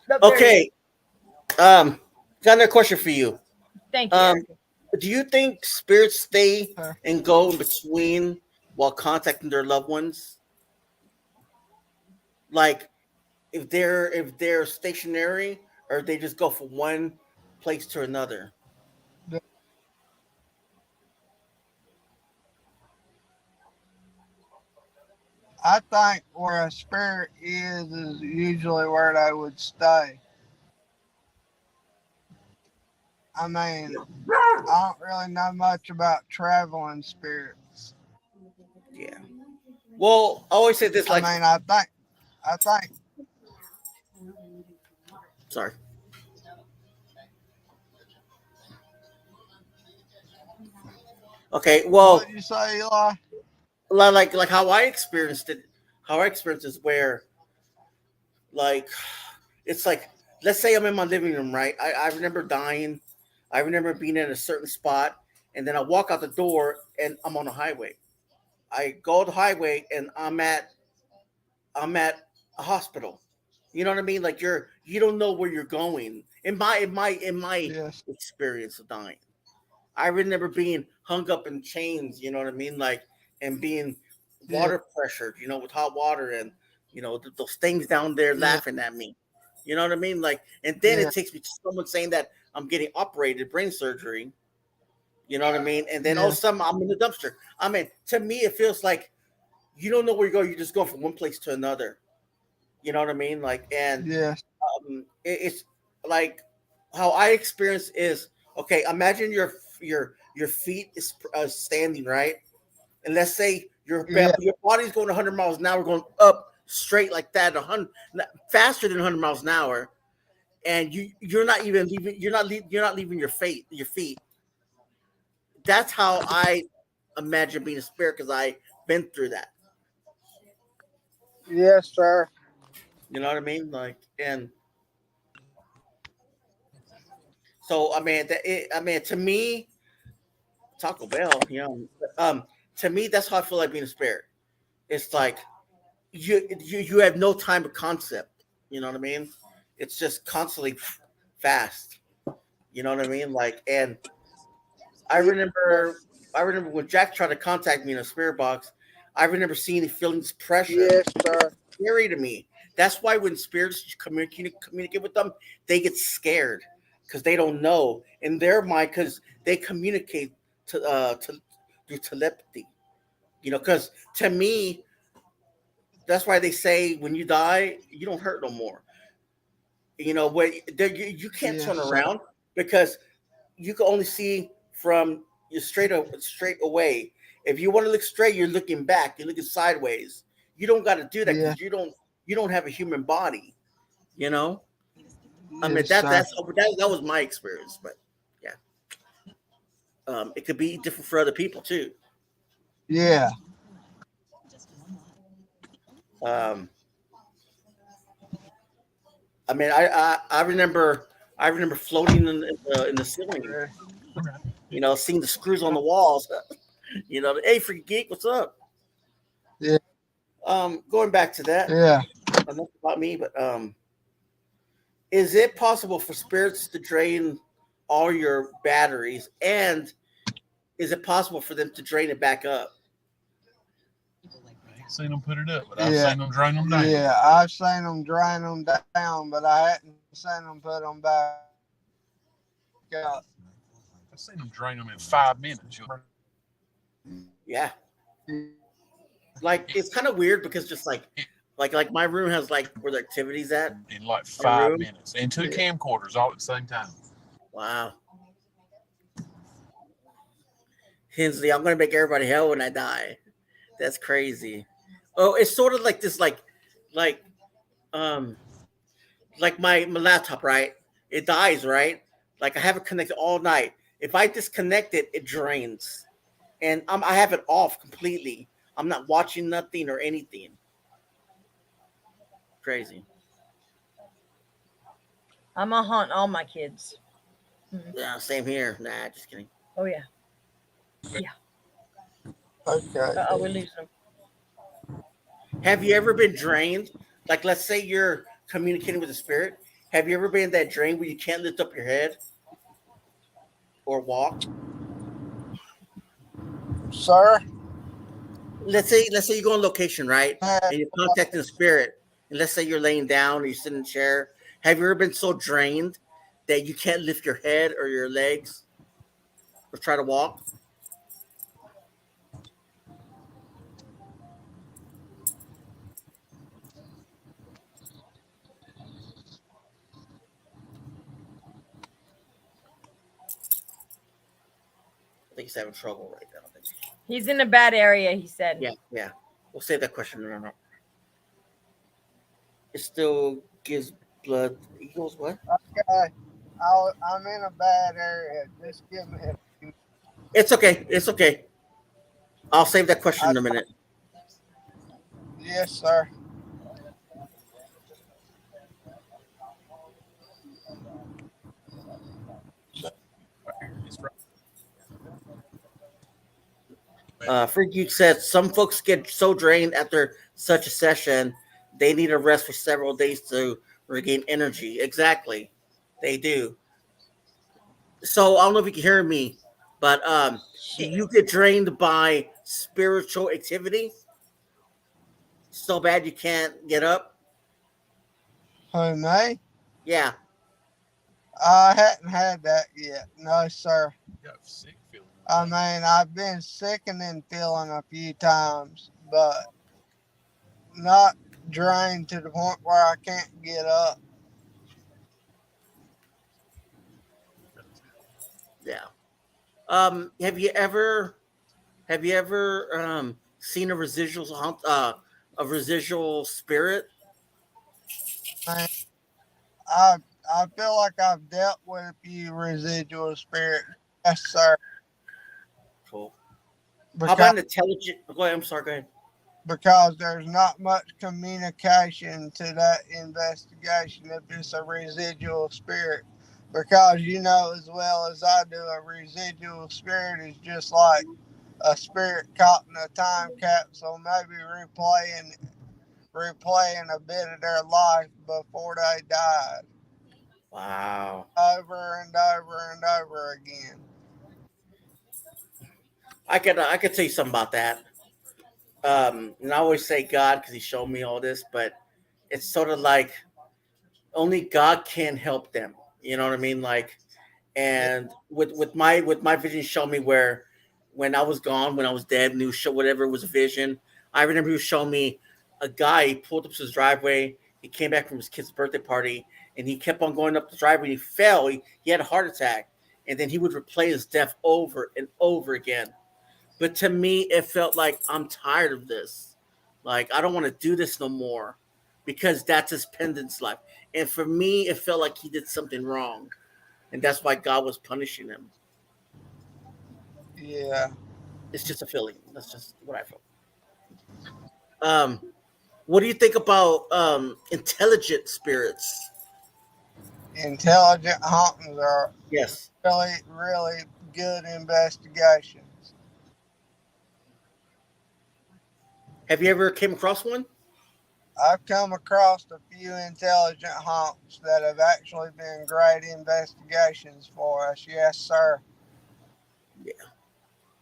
Look, there he Okay. Got another question for you. is. Thank you. Erica. Do you think spirits stay Huh. and go in between while contacting their loved ones? Like if they're stationary or they just go from one place to another. I think where a spirit is usually where they would stay. I mean, I don't really know much about traveling spirits. Yeah. Well, I always say this I like mean, I think. sorry. Okay, What well, did you say, Eli? like how I experienced it, how I experienced is where like it's like let's say I'm in my living room, right? I remember dying. I remember being in a certain spot, and then I walk out the door and I'm on a highway. I go to the highway and I'm at a hospital. You know what I mean? Like you don't know where you're going. In my Yes, experience of dying, I remember being hung up in chains. You know what I mean? Like and being yeah, water pressured. With hot water and those things down there yeah, laughing at me. You know what I mean? Like and then yeah, it takes me to someone saying that I'm getting operated brain surgery. You know what I mean? And then all of a yes, sudden I'm in the dumpster. I mean, to me it feels like you don't know where you go. You just go from one place to another. You know what I mean? Like, and yes, it's like how I experience is okay. Imagine your feet is standing right, and let's say yeah, your body's going 100 miles an hour, going up straight like that, 100 faster than 100 miles an hour, and you're not even leaving. You're not leaving your feet. Your feet. That's how I imagine being a spirit because I've been through that. yes, sir. You know what I mean? Like, and so I mean, I mean, to me, Taco Bell, to me, that's how I feel like being a spirit. It's like you have no time of concept. You know what I mean? It's just constantly fast. You know what I mean? Like, and I Yes, remember, I remember when Jack tried to contact me in a spirit box. I remember seeing and feeling this pressure. yes, sir. Scary to me. That's why when spirits communicate with them, they get scared because they don't know in their mind because they communicate to through telepathy. Because to me, that's why they say when you die, you don't hurt no more. Where you can't Yes, turn sir. around because you can only see from you straight away. If you want to look straight, you're looking back. You're looking sideways. You don't got to do that Yeah, because you don't have a human body. You know. I mean yes, sir. that was my experience, but yeah, it could be different for other people too. Yeah, Um, I mean, I remember floating in the ceiling. Seeing the screws on the walls. Hey, freaky geek, what's up? yeah, Going back to that, yeah, enough about me, but is it possible for spirits to drain all your batteries, and is it possible for them to drain it back up? I ain't seen them put it up, but I've yeah, seen them drain them down. yeah. I've seen them drain them down, but I hadn't seen them put them back up. I've seen them drain them in 5 minutes. Yeah, like it's kind of weird because just like my room has like where the activities at In like my five room. minutes, and two Yeah, camcorders all at the same time. Wow, Hensley, I'm gonna make everybody hell when I die. That's crazy. Oh, it's sort of like this, like um, like my laptop, right? It dies, right? Like I have it connected all night. If I disconnect it, it drains, and I have it off completely. I'm not watching nothing or anything. Crazy. I'm gonna haunt all my kids. Mhm. Yeah, same here. Nah, just kidding. Oh yeah, yeah. okay. We lose them. Have you ever been drained? Like, let's say you're communicating with a spirit. Have you ever been in that drain where you can't lift up your head or walk? Sir? Let's say you go on location, right? Yeah, And you're contacting a spirit, and let's say you're laying down or you sit in a chair, have you ever been so drained that you can't lift your head or your legs or try to walk? I think he's having trouble right now. I think. He's in a bad area, he said. Yeah, yeah. We'll save that question. No. It still gives blood. Equals what? Okay, I'm in a bad area. Just give me a few. It's okay. It's okay. I'll save that question I, in a minute. yes, sir. It's right. Freak Geek said some folks get so drained after such a session, they need a rest for several days to regain energy. Exactly, they do. So I don't know if you can hear me, but do Shit. you get drained by spiritual activity so bad you can't get up? Who, me? Yeah. I hadn't had that yet. No, sir. You got sick feeling. I mean, I've been sickening feeling a few times, but not drained to the point where I can't get up. Yeah. Have you ever seen a residual a residual spirit? Man, I I feel like I've dealt with a few residual spirits. Yes, sir. Cool. How Because about an intelligent? Go ahead. I'm sorry. Go ahead. because there's not much communication to that investigation if it's a residual spirit. Because you know as well as I do, a residual spirit is just like a spirit caught in a time capsule, maybe replaying a bit of their life before they died, Wow. over and over and over again. I could tell you something about that. And I always say God because He showed me all this, but it's sort of like only God can help them. You know what I mean? Like, and with my vision, showed me where when I was gone, when I was dead, and He was show whatever was a vision. I remember He was showing me a guy. He pulled up to his driveway. He came back from his kid's birthday party, and he kept on going up the driveway. And he fell. He had a heart attack, and then he would replay his death over and over again. But to me, it felt like I'm tired of this. Like I don't want to do this no more because that's his pendant's life. And for me, it felt like he did something wrong, and that's why God was punishing him. Yeah, It's just a feeling. That's just what I felt. Um, what do you think about intelligent spirits? intelligent hauntings are Yes. really, really good investigations. Have you ever came across one? I've come across a few intelligent haunts that have actually been great investigations for us. Yes, sir. Yeah,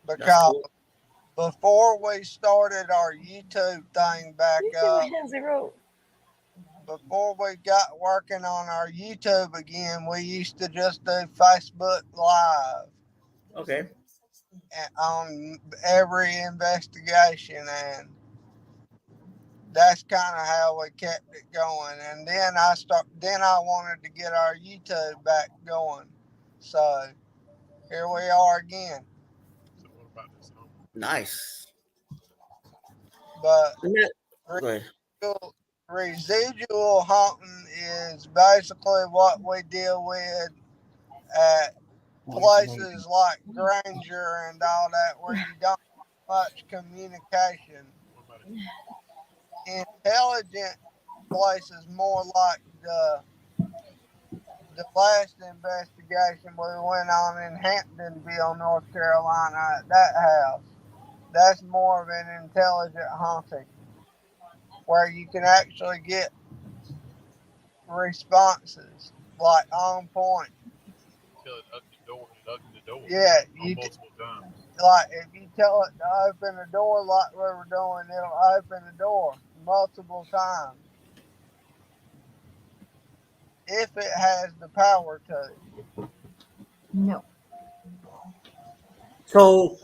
that's Because cool. before we started our YouTube thing back You see what up, Hensley wrote? before we got working on our YouTube again, we used to just do Facebook Live Okay. on every investigation, and that's kind of how we kept it going. And then I wanted to get our YouTube back going, so here we are again. So what about this home? Nice. But And that- Go ahead. residual haunting is basically what we deal with at places like Granger and all that, where you don't have much communication. What about it? Intelligent places, more like the last investigation we went on in Hamptonville, North Carolina, at that house. That's more of an intelligent haunting, where you can actually get responses like on point. Tell it open the door, and it opened the door. Yeah, On multiple times. like if you tell it to open the door like we were doing, it'll open the door multiple times. if it has the power to. No. So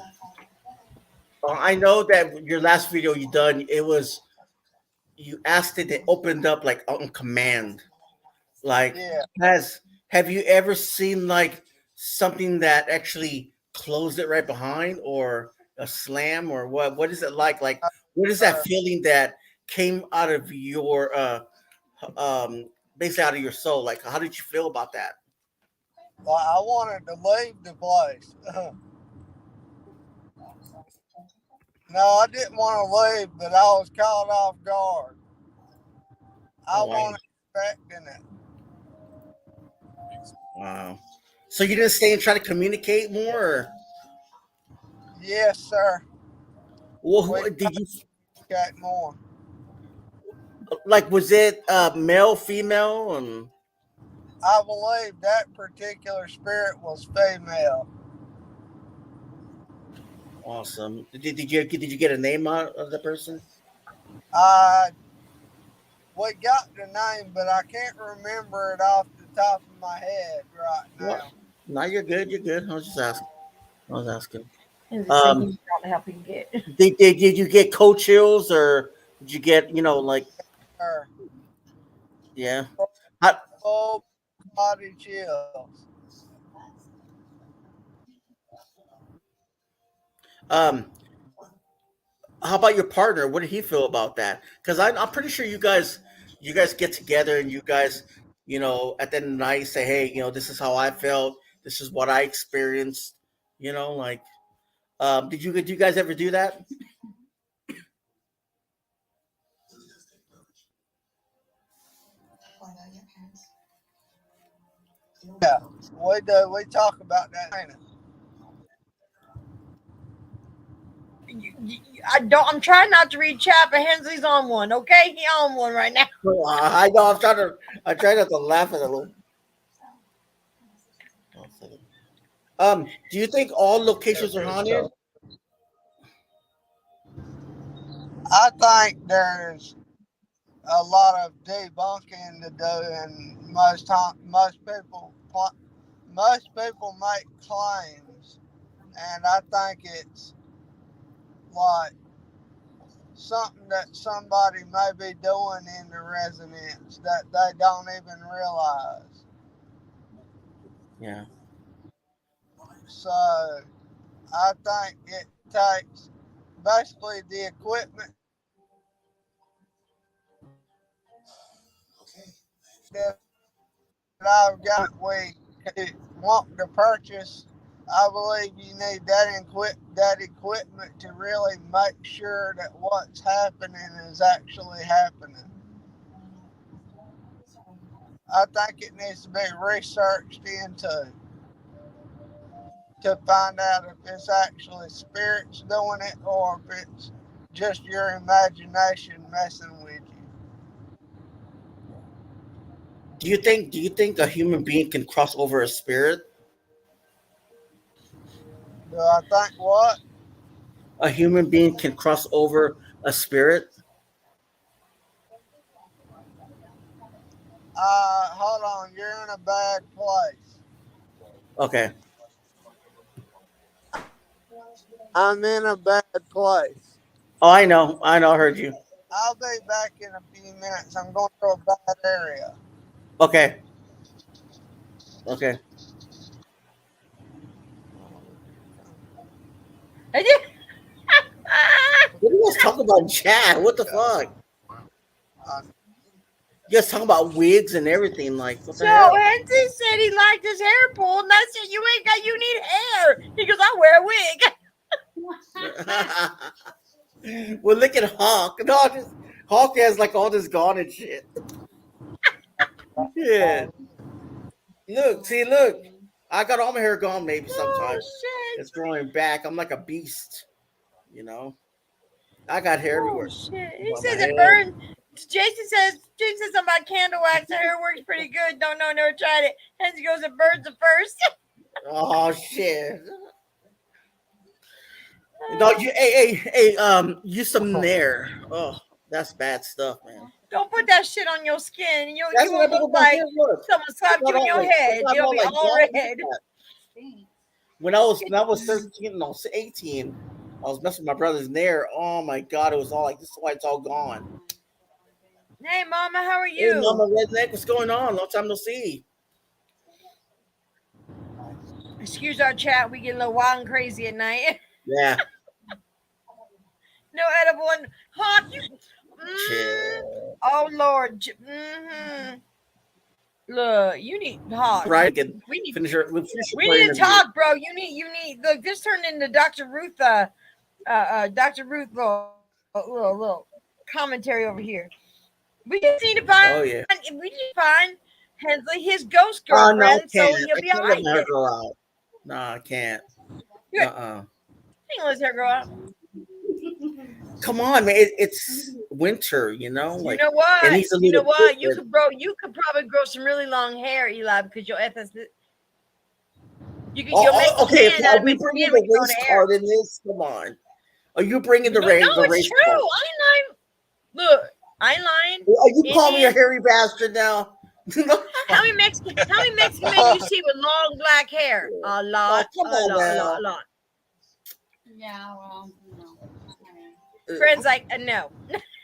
I know that your last video you done, it was you asked it, it opened up like on command. Like, Yeah, has have you ever seen like something that actually closed it right behind, or a slam, or what? What is it like? Like, what is that uh, feeling that came out of your um basically out of your soul? Like, how did you feel about that? like I wanted to leave the place. No, I didn't want to leave, but I was caught off guard. I Oh wow, wasn't expecting it. wow. So you didn't stay and try to communicate more, or Yes, sir. We did you got more. like? Was it male, female, and I believe that particular spirit was female. awesome? Did you get a name out of the person? I We got the name, but I can't remember it off the top of my head right What? now. No, you're good. You're good. I was just asking. I was asking. It was Um, thinking about help you get. did you get cold chills, or did you get like Or yeah? How, full body chills. um, how about your partner? What did he feel about that? Because I'm pretty sure you guys get together and you guys at the end of the night say, hey, this is how I felt. This is what I experienced. Like did you guys ever do that? Yeah, we do. We talk about that. Ain't it? I don't. I'm trying not to read chat, but Hensley's on one. Okay, he on one right now. Well, I know. I try not to laugh at it a little. Do you think all locations are haunted? I think there's a lot of debunking to do, and most people make claims, and I think it's like something that somebody may be doing in the residence that they don't even realize. Yeah. So I think it takes basically the equipment that I've got. We want to purchase. I believe you need that equipment to really make sure that what's happening is actually happening. I think it needs to be researched into to find out if it's actually spirits doing it or if it's just your imagination messing with you. Do you think a human being can cross over a spirit? Do I think what? A human being can cross over a spirit? Hold on, you're in a bad place. Okay. I'm in a bad place. Oh, I know. I know. I heard you. I'll be back in a few minutes. I'm going through a bad area. Okay. Okay. What do you guys talk about in chat? What the fuck? Wow. Uh, You guys talk about wigs and everything. Like, what the So hell? Hensley said he liked his hair pulled, and I said, "You ain't got. You need hair." He goes, "I wear a Well, look at Hawk. No, Hawk has like all this gone and shit. Yeah. Look, see, look. I got all my hair gone. Maybe Oh sometimes shit! it's growing back. I'm like a beast. You know. I got hair Oh everywhere. shit! He On my says it head. burns. Jason says something about candle wax. The hair works pretty good. Don't know, never tried it. Hensley goes, "It burns at first." Oh shit. No, hey, use some Nair. Oh, that's bad stuff, man. Don't put that shit on your skin. You That's will what I look put my like hands. Look. someone slapped you in your head. It'll be all red. When I was 13, no, 18, I was messing with my brother's nair. Oh my god, it was all like this is why it's all gone. Hey, Mama, how are Hey, you? Mama Redneck, what's going on? Long time no see. Excuse our chat. We get a little wild and crazy at night. Yeah. No edible and hot. Chill. Oh Lord. Mm-hmm. Look, you need hot. Right. Again, We need. finish your We need to talk, bro. You need. Look, this turned into Dr. Ruth. Dr. Ruth little commentary over here. We just need to find. Oh yeah. We need to find Hensley his ghost Oh no, I girlfriend, so can't. he'll I be all can't right. let my hair grow out. No, I can't. Good. Uh-uh. Let his hair grow out. Come on, man. It's winter, you know. Like, you know what? it needs a You know little what? different. You could probably grow some really long hair, Eli, because your ethnicity. You'll make Okay. skin out Are of we my bringing skin the when you grow race the hair. card in this? Come on. Are you bringing the No, race? no, The it's race true. card? I ain't lying. Look, I ain't lying. Are you calling me a Indian- hairy bastard now? How many Mexican men you see with long black hair? A lot. come on now. A lot. Yeah, well, no. Friends like no.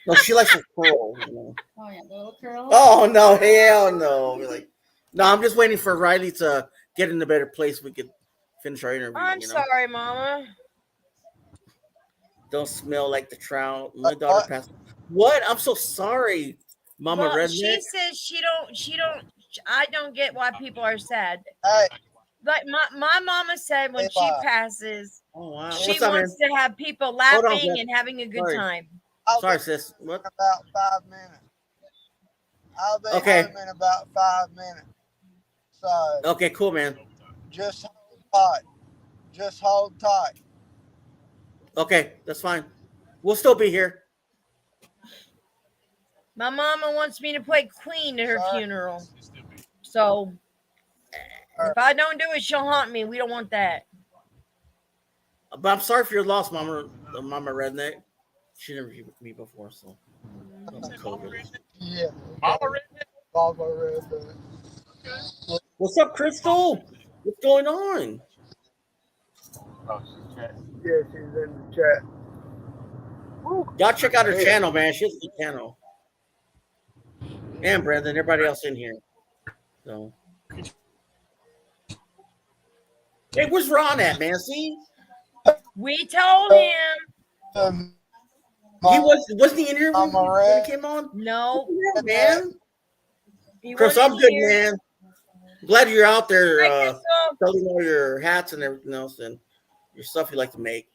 No, she likes her curls. You know? Oh yeah, the little curl. Oh no, hell no! We're like, no, I'm just waiting for Riley to get in a better place. We could finish our interview. I'm you know? sorry, Mama. Don't smell like the trout. My daughter passed. What? I'm so sorry, Mama Well, Redneck. she says she don't. I don't get why people are sad. Hey, Like my mama said when she Eli. passes, Oh wow! she What's up, man? wants to have people Hold on, laughing Beth. and having a good Sorry. time. I'll Sorry, be sis. What? in about 5 minutes. I'll be Okay. home in about 5 minutes. So Okay, cool, man. just hold tight. Just hold tight. Okay, that's fine. We'll still be here. My mama wants me to play Queen at her Sorry. funeral. So if I don't do it, she'll haunt me. We don't want that. But I'm sorry for your loss, Mama Redneck. She never viewed me before, so COVID. Yeah. Mama Redneck? Mama Redneck. What's up, Crystal? What's going on? Oh, chat. Yeah, she's in the chat. Y'all check out her channel, man. She has a good channel. And Brandon, everybody else in here. So, hey, where's Ron at, man? See, We told him he wasn't he in here when he came on? no. Yeah, man. He Chris, wasn't I'm good, here. man. Glad you're out there Hi, Crystal. selling all your hats and everything else and your stuff you like to make.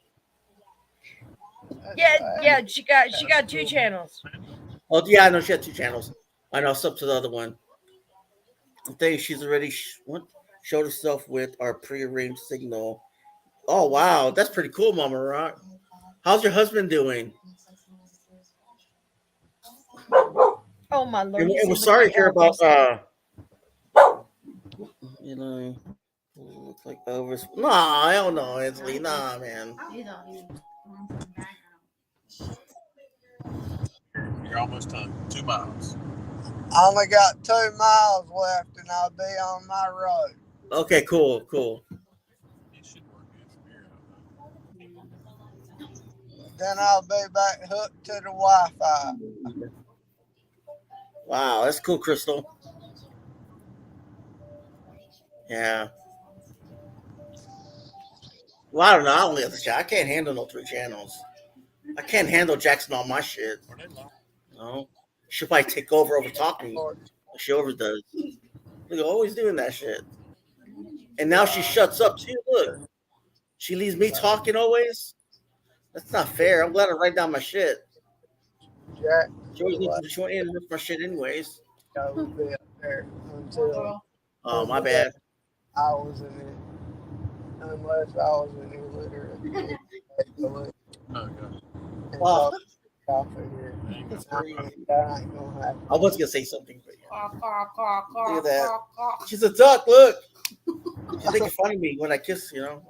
Yeah. She got 2 channels. Oh, yeah, I know she had 2 channels. I know, it's up to the other one. I think she's already showed herself with our prearranged signal. Oh, wow. That's pretty cool, Mama Rock. How's your husband doing? Oh my Lord. And he we're seems sorry like to hear my about, eldest. Looks like over. Nah, hell no, Anthony. Nah, man. You're almost done. 2 miles. I only got 2 miles left and I'll be on my road. Okay, cool. It should work good from here. Then I'll be back hooked to the Wi-Fi. Wow, that's cool, Crystal. Yeah. Well, I don't know. I only have the chat. I can't handle no 3 channels. I can't handle Jackson on my shit. No. She'll probably take over talking. She overdoes. Look, always doing that shit. And now she shuts up too. Look. She leaves me talking always. That's not fair. I'm glad I write down my shit. Jack, She always needs to interrupt my shit anyways. I will be up there until Oh, my bad. I was in it. Unless I was in illiterate. Oh, God. Wow. Coffee here. That's That great. ain't gonna happen. I was gonna say something, but yeah. Look at that. She's a duck. Look, she's making fun of me when I kiss. You know.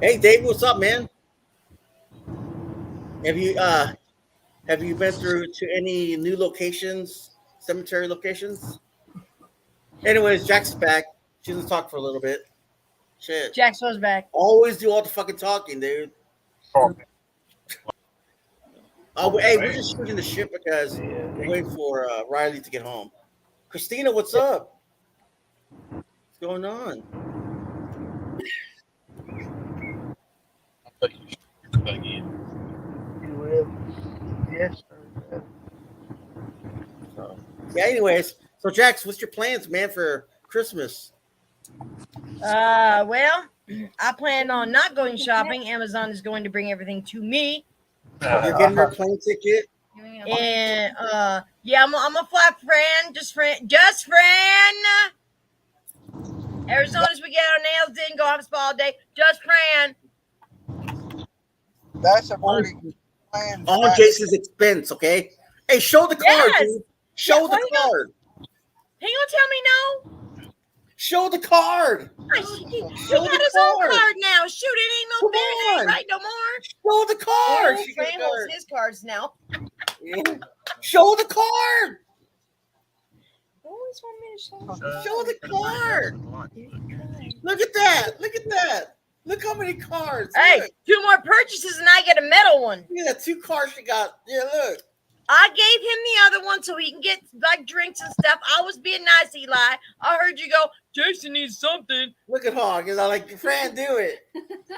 Hey, Dave, what's up, man? Have you been through to any new locations, cemetery locations? Anyways, Jack's back. She's gonna talk for a little bit. Shit. Jax was back. Always do all the fucking talking, dude. Oh, Hey, we're just shooting the shit because we're waiting for Riley to get home. Christina, what's up? What's going on? I thought you should again. You will. Yes, sir. So, yeah. Anyways, so Jax, what's your plans, man, for Christmas? Well, I plan on not going shopping. Amazon is going to bring everything to me. You're getting her plane ticket. And yeah, I'm a fly friend, just friend. Arizona's we get our nails in, go have a spa all day. Just friend. That's a On, pretty good plan. on Jason's expense, okay? Hey, show the card, Yes. dude. Show Yeah, the why you gonna- card. He gonna tell me no? Show the card. He Show got the his own card. card now. Shoot, it ain't no Come fair. It ain't on. right no more. Show the card. Oh, She got Fran the holds card. his cards now. Yeah. Show the card. Always want me to show. Show the card. Look at that. Look at that. Look how many cards. Hey, Look. 2 more purchases and I get a metal one. Look at that 2 cards she got. Yeah, look. I gave him the other one so he can get like drinks and stuff. I was being nice, Eli. I heard you go, Jason needs something. Look at Hog. He's like, Fran, do it.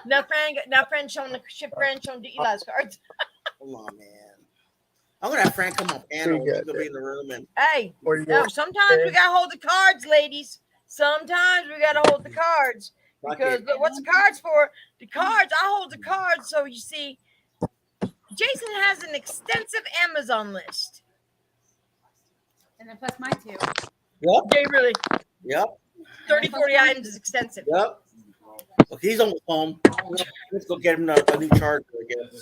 Now, Fran showing the Eli's cards. Come on, man. I'm gonna have Fran come up and We got he's gonna be in the room and Hey, What do you no, want? sometimes we gotta hold the cards, ladies. Sometimes we gotta hold the cards. Because look, what's the cards for? The cards, I hold the cards. So you see, Jason has an extensive Amazon list. And then plus mine too. Yep, Okay, really. yep, 30, 40 items is extensive. yep. Okay, he's almost home. Let's go get him a new charger, I guess.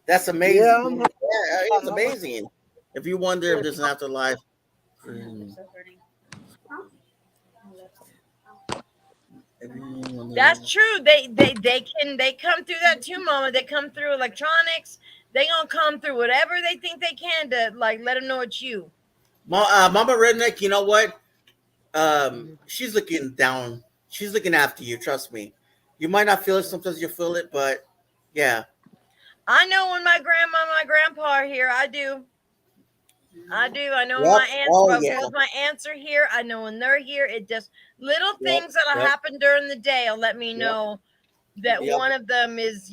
That's amazing. Yeah, Yeah, it's amazing. If you wonder if there's an afterlife. That's true. They come through that too, Mama. They come through electronics. They gonna come through whatever they think they can to like let them know it's you. Mama Redneck, you know what? She's looking down. She's looking after you. Trust me. You might not feel it. Sometimes you feel it, but yeah. I know when my grandma, my grandpa are here. I do. I know when Yep. my aunts, Oh, but yeah. because my aunts are here, I know when they're here. It just little Yep, things that'll yep. happen during the day will let me Yep. know that Yep. one of them is,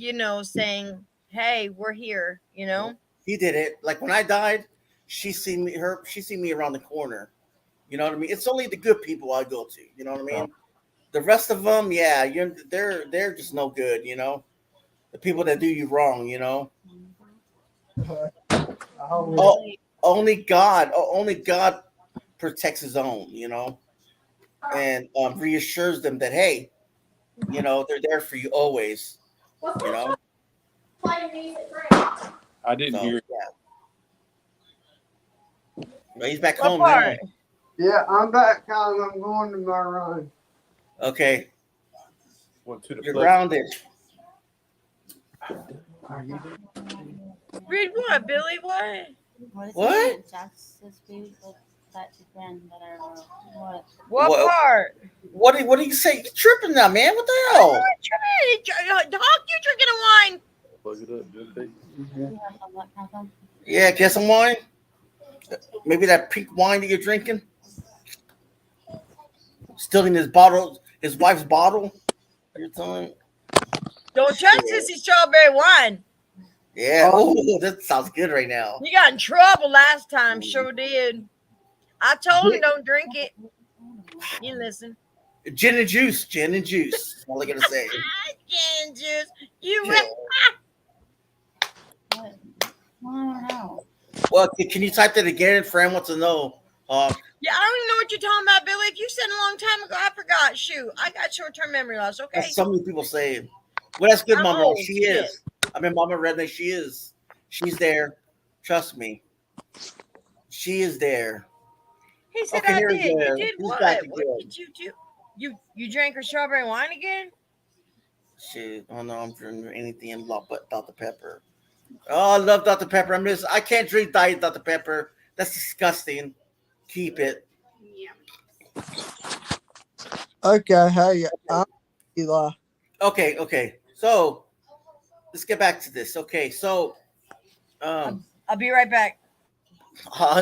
saying, "Hey, we're here." He did it. Like when I died, she seen me around the corner. You know what I mean? It's only the good people I go to. You know what I mean? The rest of them, yeah, they're just no good. The people that do you wrong. Only God protects His own. And reassures them that hey, they're there for you always. I didn't So, hear it. yeah. Well, he's back What home part? now. Yeah, I'm back, Colin. I'm going to my run. Okay, Went to the you're place. grounded. Are you? Read what, Billy? What? What? What What? part? What do you say? You're tripping now, man. What the hell? Hawk, you drinking a wine? Plug it up, just take. Yeah, get some wine. Maybe that pink wine that you're drinking. Stealing his wife's bottle. You're telling. Don't touch sissy strawberry wine. Yeah. Oh, that sounds good right now. You got in trouble last time. Sure did. I told him don't drink it. You listen. Gin and juice. Gin and juice. That's all I gotta say. Gin juice. You Yeah. Well, can you type that again? Fran wants to know. Yeah, I don't even know what you're talking about, Billy. If you said a long time ago, I forgot. Shoot, I got short-term memory loss. Okay. That's so many people saying. Well, that's good, I'm Mama. old, She shit. is. I mean, Mama Redneck. She is. She's there. Trust me. She is there. He said Okay, I here we did. go. You did Who's what? back What again? did you do? You drank her strawberry wine again? Shit, oh no, I'm drinking anything but Dr. Pepper. Oh, I love Dr. Pepper. I can't drink Diet Dr. Pepper. That's disgusting. Keep it. Yeah. Okay, hey, I'm Eli. Okay, okay. So let's get back to this. Okay, so I'll, um, I'll be right back.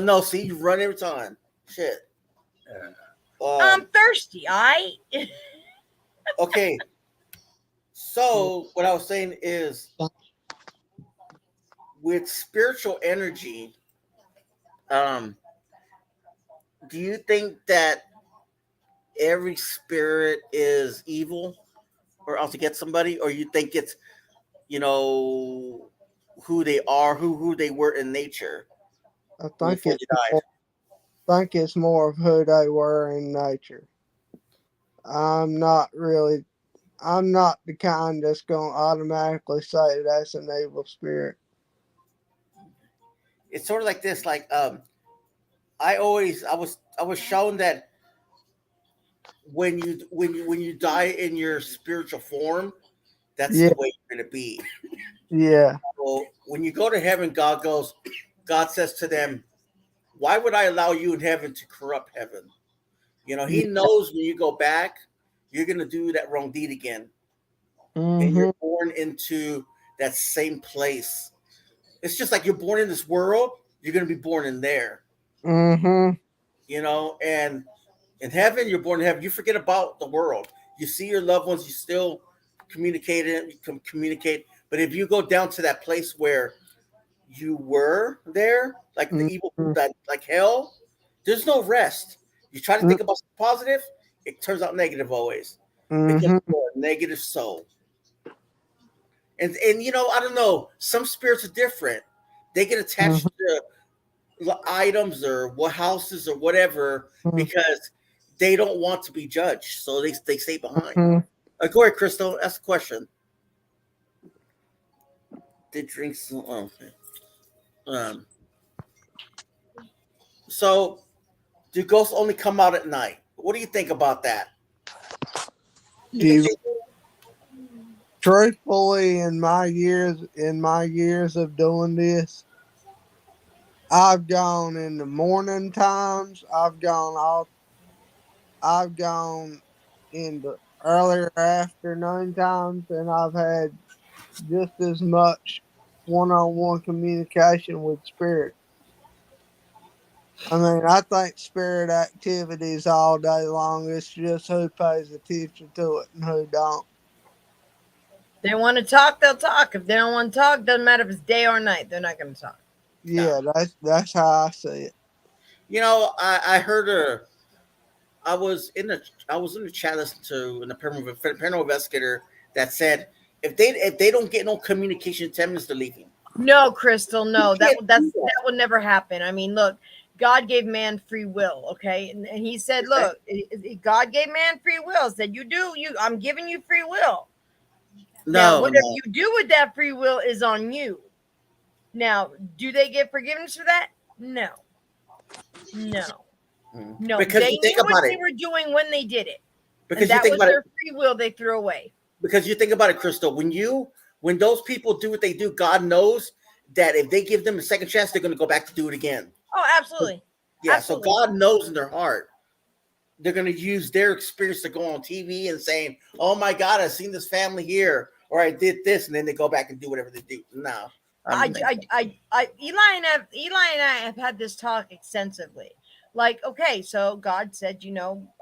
no, see, you run every time. Shit. I'm Um, thirsty. I. okay. So what I was saying is, with spiritual energy, um, do you think that every spirit is evil or out to get somebody, or you think it's you know who they are, who they were in nature I think before it's they died? more, think it's more of who they were in nature. I'm not really. I'm not the kind that's gonna automatically say that's an evil spirit. It's sort of like this. Like I was shown that when you die in your spiritual form, that's Yeah, the way you're gonna be. yeah. So when you go to heaven, God says to them, "Why would I allow you in heaven to corrupt heaven?" He Yeah. knows when you go back, you're gonna do that wrong deed again, and you're Mhm. born into that same place. It's just like you're born in this world, you're gonna be born in there. Mhm. And in heaven, you're born in heaven. You forget about the world. You see your loved ones. You still communicate. But if you go down to that place where you were there, like the evil, Mhm. that like hell, there's no rest. You try to think about something positive, it turns out negative always, because Mhm. you're a negative soul. And I don't know. Some spirits are different. They get attached Mhm. to items or what houses or whatever Mhm. because they don't want to be judged, so they stay behind. Mhm. Go ahead, Crystal. Ask a question. Did drinks? Oh, okay. Um. So, do ghosts only come out at night? What do you think about that? Because You truthfully, in my years of doing this, I've gone in the morning times. I've gone in the earlier afternoon times, and I've had just as much one-on-one communication with spirit. I mean, I think spirit activities all day long. It's just who pays attention to it and who don't. They want to talk, they'll talk. If they don't want to talk, doesn't matter if it's day or night. They're not going to talk. yeah, Yeah, that's how I see it. I heard a. I was in the chat listening to an paranormal investigator that said if they don't get no communication in 10 minutes, they're leaving. No, Crystal, You no. can't do That would never happen. I mean, look, God gave man free will, okay? And he said, that. look, God gave man free will. Said, I'm giving you free will. Now, No, whatever no. you do with that free will is on you. Now, do they get forgiveness for that? No. No. No. Because They you think knew what about they it. were doing when they did it. And Because you that think was about it. their free will they threw away. Because you think about it, Crystal. When those people do what they do, God knows that if they give them a second chance, they're going to go back to do it again. Oh, absolutely. Yeah. So Absolutely. God knows in their heart they're going to use their experience to go on TV and saying, "Oh my God, I've seen this family here, or I did this," and then they go back and do whatever they do. No, I don't think so. Eli and I have had this talk extensively. Like, okay, so God said,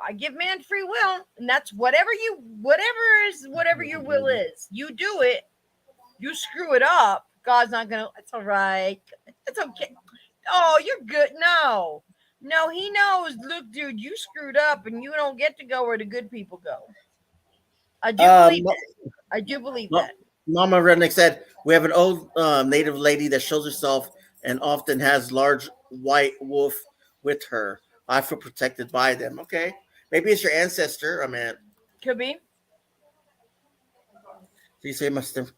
I give man free will, and that's whatever your will is. You do it, you screw it up. God's not gonna. It's all right. It's okay. Oh, you're good. No, no, he knows. Look, dude, you screwed up, and you don't get to go where the good people go. I do believe Um, that. I do believe Mo- that. Mama Redneck said, "We have an old native lady that shows herself and often has large white wolf with her. I feel protected by them." Okay, maybe it's your ancestor. I mean, Could be. you say must have.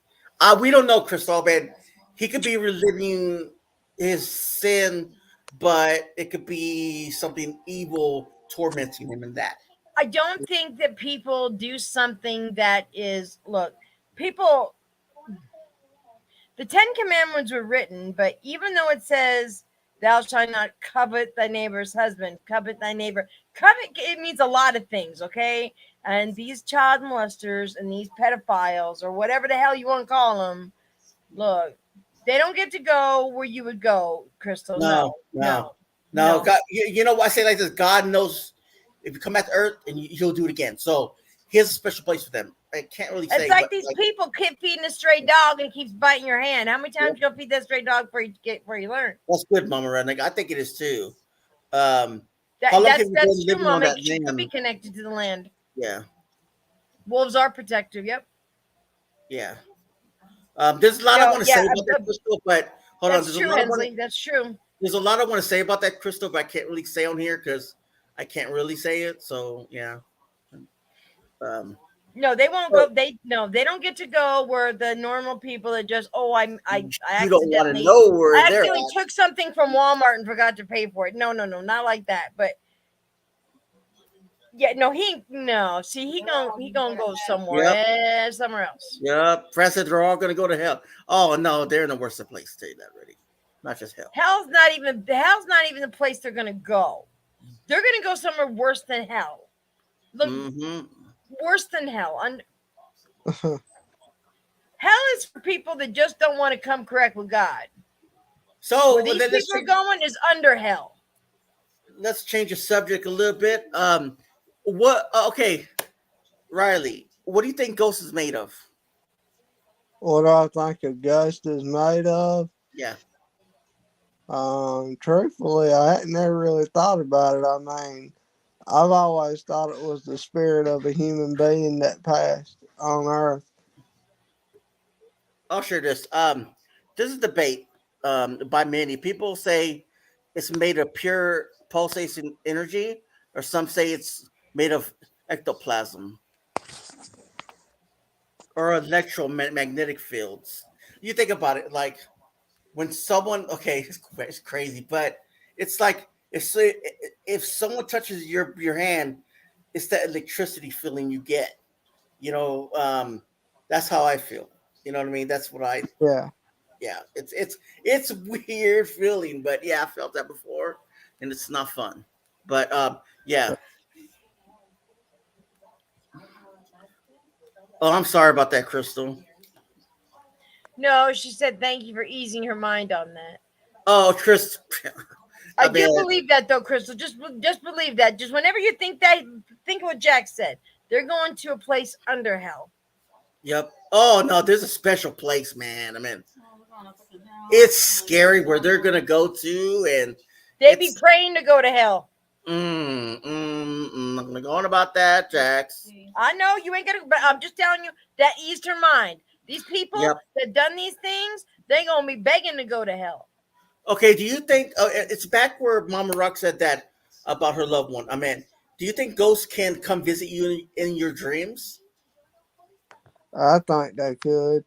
We don't know, Crystal, man. He could be reliving his sin, but it could be something evil tormenting him in that. I don't think that people do something that is look. people, the 10 Commandments were written, but even though it says, "Thou shalt not covet thy neighbor's husband," covet thy neighbor, covet, it means a lot of things, okay? And these child molesters and these pedophiles, or whatever the hell you want to call them, look, they don't get to go where you would go, Crystal. No, No, no, no, no. no. God, you know why I say like this? God knows if you come back to Earth, and He'll do it again. So Here's a special place for them. I can't really It's say, like but these like, people keep feeding a stray dog and it keeps biting your hand. How many yeah, times you gonna feed that stray dog before you get where you learn? that's good, Mama Redneck. I think it is too. Um, how That long have that's you that's been true, living on Mama. that She could be land? connected to the land. Yeah, Wolves are protective. Yep. yeah. There's a lot I No, want to say yeah, about that crystal, but hold on. that's true, Hensley. That's true. There's a lot I want to say about that crystal, but I can't really say on here because I can't really say it. So yeah. Um, No, they won't so go. They don't get to go where the normal people that just I you don't want to know where they're accidentally at. took something from Walmart and forgot to pay for it. No, no, no, not like that. But yeah, no, See, he gonna go Yep. somewhere else. Yep. Francis, they're all going to go to hell. Oh, no, they're in the worst of place. Tell you that already. Not just hell. Hell's not even the place they're gonna go. They're gonna go somewhere worse than hell. Look, Mm-hmm. worse than hell. Hell is for people that just don't want to come correct with God. Where So these then people are going is under hell. let's change the subject a little bit. Okay, Riley, what do you think Ghost is made of? What I think a ghost is made of? Yeah. Truthfully, I hadn't never really thought about it. I mean, I've always thought it was the spirit of a human being that passed on Earth. I'll share this. This is debate by many. People say it's made of pure pulsating energy, or some say it's made of ectoplasm or electromagnetic fields. You think about it, like when someone, okay, it's crazy, but it's like if someone touches your hand, it's that electricity feeling you get. You know, that's how I feel. You know what I mean? That's what I Yeah. yeah, it's weird feeling, but yeah, I felt that before, and it's not fun. But yeah. Oh, I'm sorry about that, Crystal. No, she said thank you for easing her mind on that. Oh, Chris, I I mean, do believe that though, Crystal. Just believe that. Just whenever you think that, think what Jack said. They're going to a place under hell. yep. Oh no, there's a special place, man. I mean, it's scary where they're gonna go to, and They be it's praying to go to hell. I'm gonna go on about that, Jax. I know you ain't gonna, but I'm just telling you that eased her mind. These people Yep. that done these things, they gonna be begging to go to hell. Okay, do you think it's back where Mama Rock said that about her loved one? I mean, do you think ghosts can come visit you in your dreams? I think they could.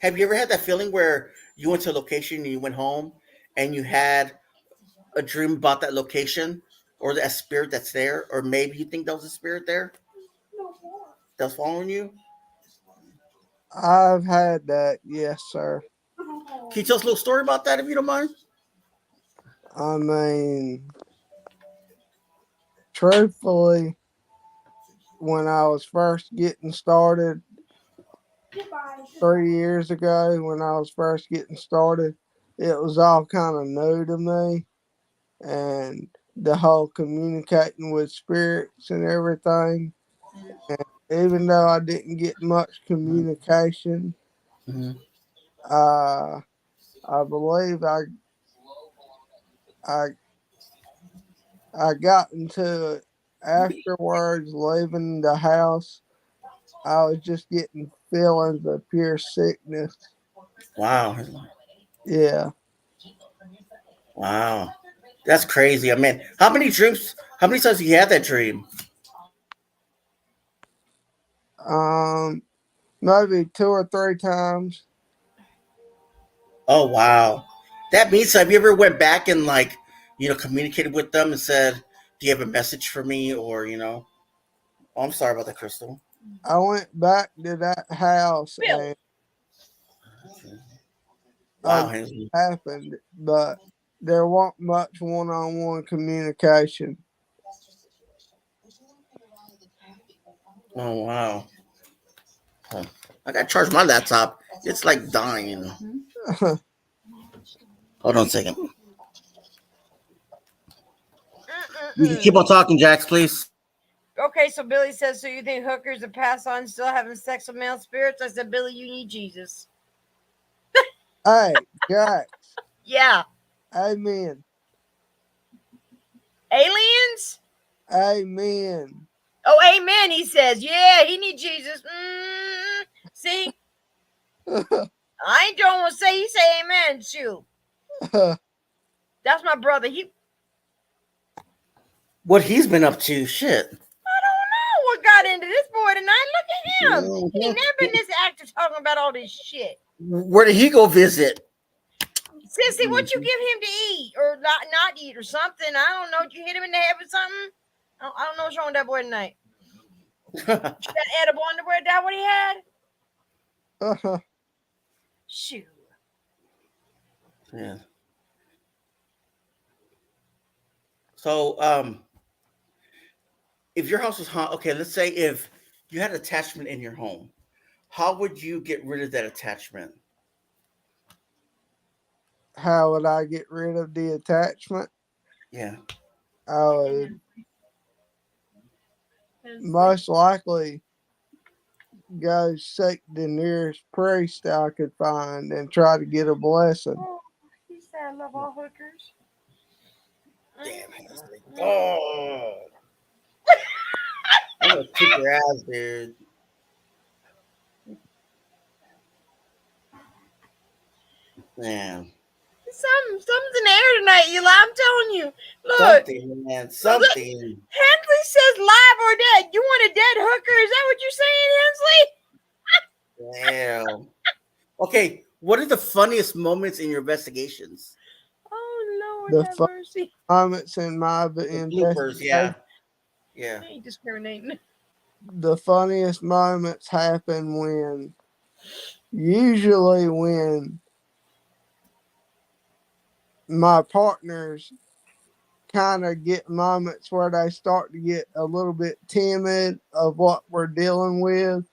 Have you ever had that feeling where you went to a location and you went home and you had a dream about that location or that spirit that's there, or maybe you think there was a spirit there that's following you? I've had that, yes, sir. Can you tell us a little story about that if you don't mind? I mean, truthfully, when I was first getting started 3 years ago, when I was first getting started, it was all kind of new to me. And the whole communicating with spirits and everything. And even though I didn't get much communication, Mm-hmm. uh, I believe I I got into it afterwards, leaving the house. I was just getting feelings of pure sickness. Wow. Yeah. Wow. That's crazy. I mean, how many times have you had that dream? Um, Maybe 2 or 3 times. Oh wow. That means have you ever went back and like, communicated with them and said, do you have a message for me? Or, oh, I'm sorry about that, Crystal. I went back to that house Bill. and a Wow, lot Hensley. happened, but there wasn't much one-on-one communication. Oh wow. Huh. I gotta charge my laptop. It's like dying. Hold on a second. You can keep Mm-mm-mm. on talking, Jax, please. Okay, so Billy says, so you think hookers are passed on still having sex with male spirits? I said, Billy, you need Jesus. Hey, Jack, Yeah. amen. Aliens? Amen. Oh, amen, he says. Yeah, he need Jesus. See? I ain't don't want to say he say amen, shoot. That's my brother. What he's been up to? Shit. I don't know what got into this boy tonight. Look at him. He Mhm. never been this active talking about all this shit. Where did he go visit? Sissy, what you give him to eat or not eat or something? I don't know. Did you hit him in the head with something? I don't know what's wrong with that boy tonight. That edible underwear, that what he had? Shoot. Yeah. So, if your house was haunted, okay, let's say if you had attachment in your home, how would you get rid of that attachment? How would I get rid of the attachment? Yeah. I would most likely go seek the nearest priest I could find and try to get a blessing. Oh, he said I love all hookers. Damn, Hensley. Oh. I'm gonna kick your ass, dude. Man. Something's in the air tonight, Eli. I'm telling you. Look. Something, man. Something. Hensley says live or dead. You want a dead hooker? Is that what you're saying, Hensley? Damn. Okay, what are the funniest moments in your investigations? Oh, Lord, The have fun mercy. moments in my The bloopers, yeah. investigation, Yeah. I ain't discriminating. the funniest moments happen usually when my partners kind of get moments where they start to get a little bit timid of what we're dealing with,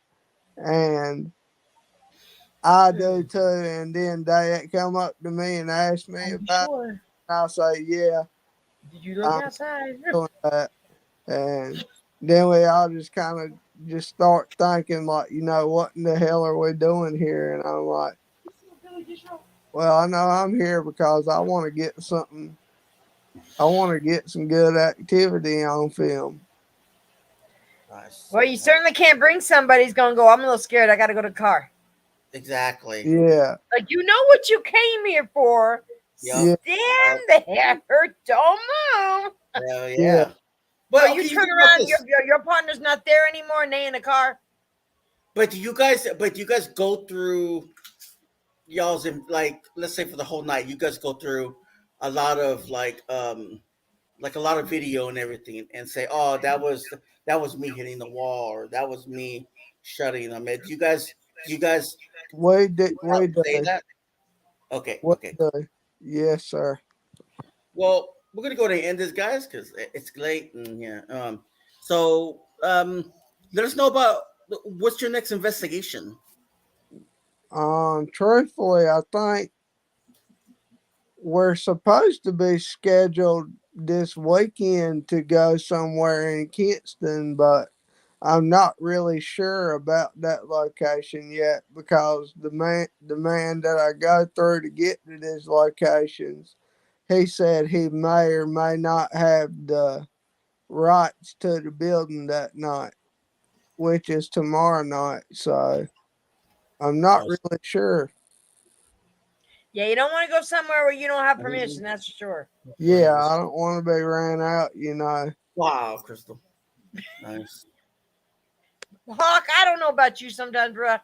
and I do too. And then they come up to me and ask me about it, Sure. and I say, "Yeah, Did you look I'm outside? doing that." And then we all just kind of just start thinking, like, what in the hell are we doing here? And I'm like, well, I know I'm here because I want to get something. I want to get some good activity on film. Nice. Well, you certainly can't bring somebody who's going to go, I'm a little scared. I got to go to the car. Exactly. Yeah, Like, you know what you came here for. Yep. yeah, Stand there. Don't move. Hell yeah. yeah. So But you okay, turn think about around, this. your partner's not there anymore, and they in the car. But do you guys go through y'all's in, like, let's say for the whole night, you guys go through a lot of like a lot of video and everything and say, oh, that was me hitting the wall or that was me shutting them. Do you guys We do. say that? Okay, We okay, cool. do. Yes, sir. Well, we're gonna go ahead and end this, guys, because it's late and yeah. So let us know about what's your next investigation. Truthfully, I think we're supposed to be scheduled this weekend to go somewhere in Kinston, but I'm not really sure about that location yet because the man that I go through to get to these locations, he said he may or may not have the rights to the building that night, which is tomorrow night. So I'm not really sure. Yeah, you don't want to go somewhere where you don't have permission. That's for sure. Yeah, I don't want to be ran out. Wow, Crystal. Nice. Hawk, I don't know about you sometimes, bro.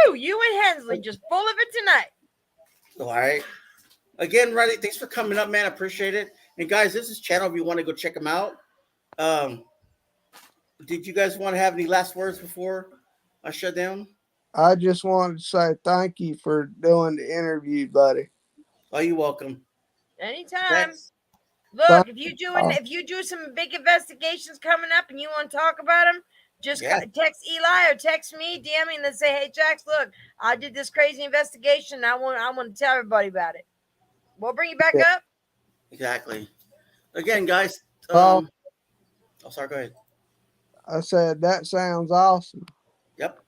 Woo! You and Hensley just full of it tonight. All right. Again, Riley, thanks for coming up, man. I appreciate it. And guys, this is channel if you want to go check them out. Um, did you guys want to have any last words before I shut down? I just wanted to say thank you for doing the interview, buddy. Oh, you're welcome. Anytime. Thanks. Look, Thank if you do some big investigations coming up and you want to talk about them, just Yeah. text Eli or text me, DM me, and then say, "Hey, Jax, look, I did this crazy investigation. I want to tell everybody about it. We'll bring you back Yeah. up." Exactly. Again, guys. Paul, Oh, sorry. Go ahead. I said that sounds awesome. Yep.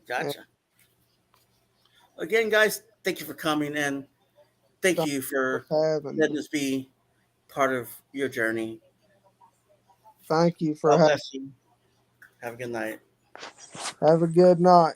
Gotcha. Again, guys, thank you for coming and thank Thank you for for having letting me. us be part of your journey. Thank you for God having. bless you. Have a good night. Have a good night.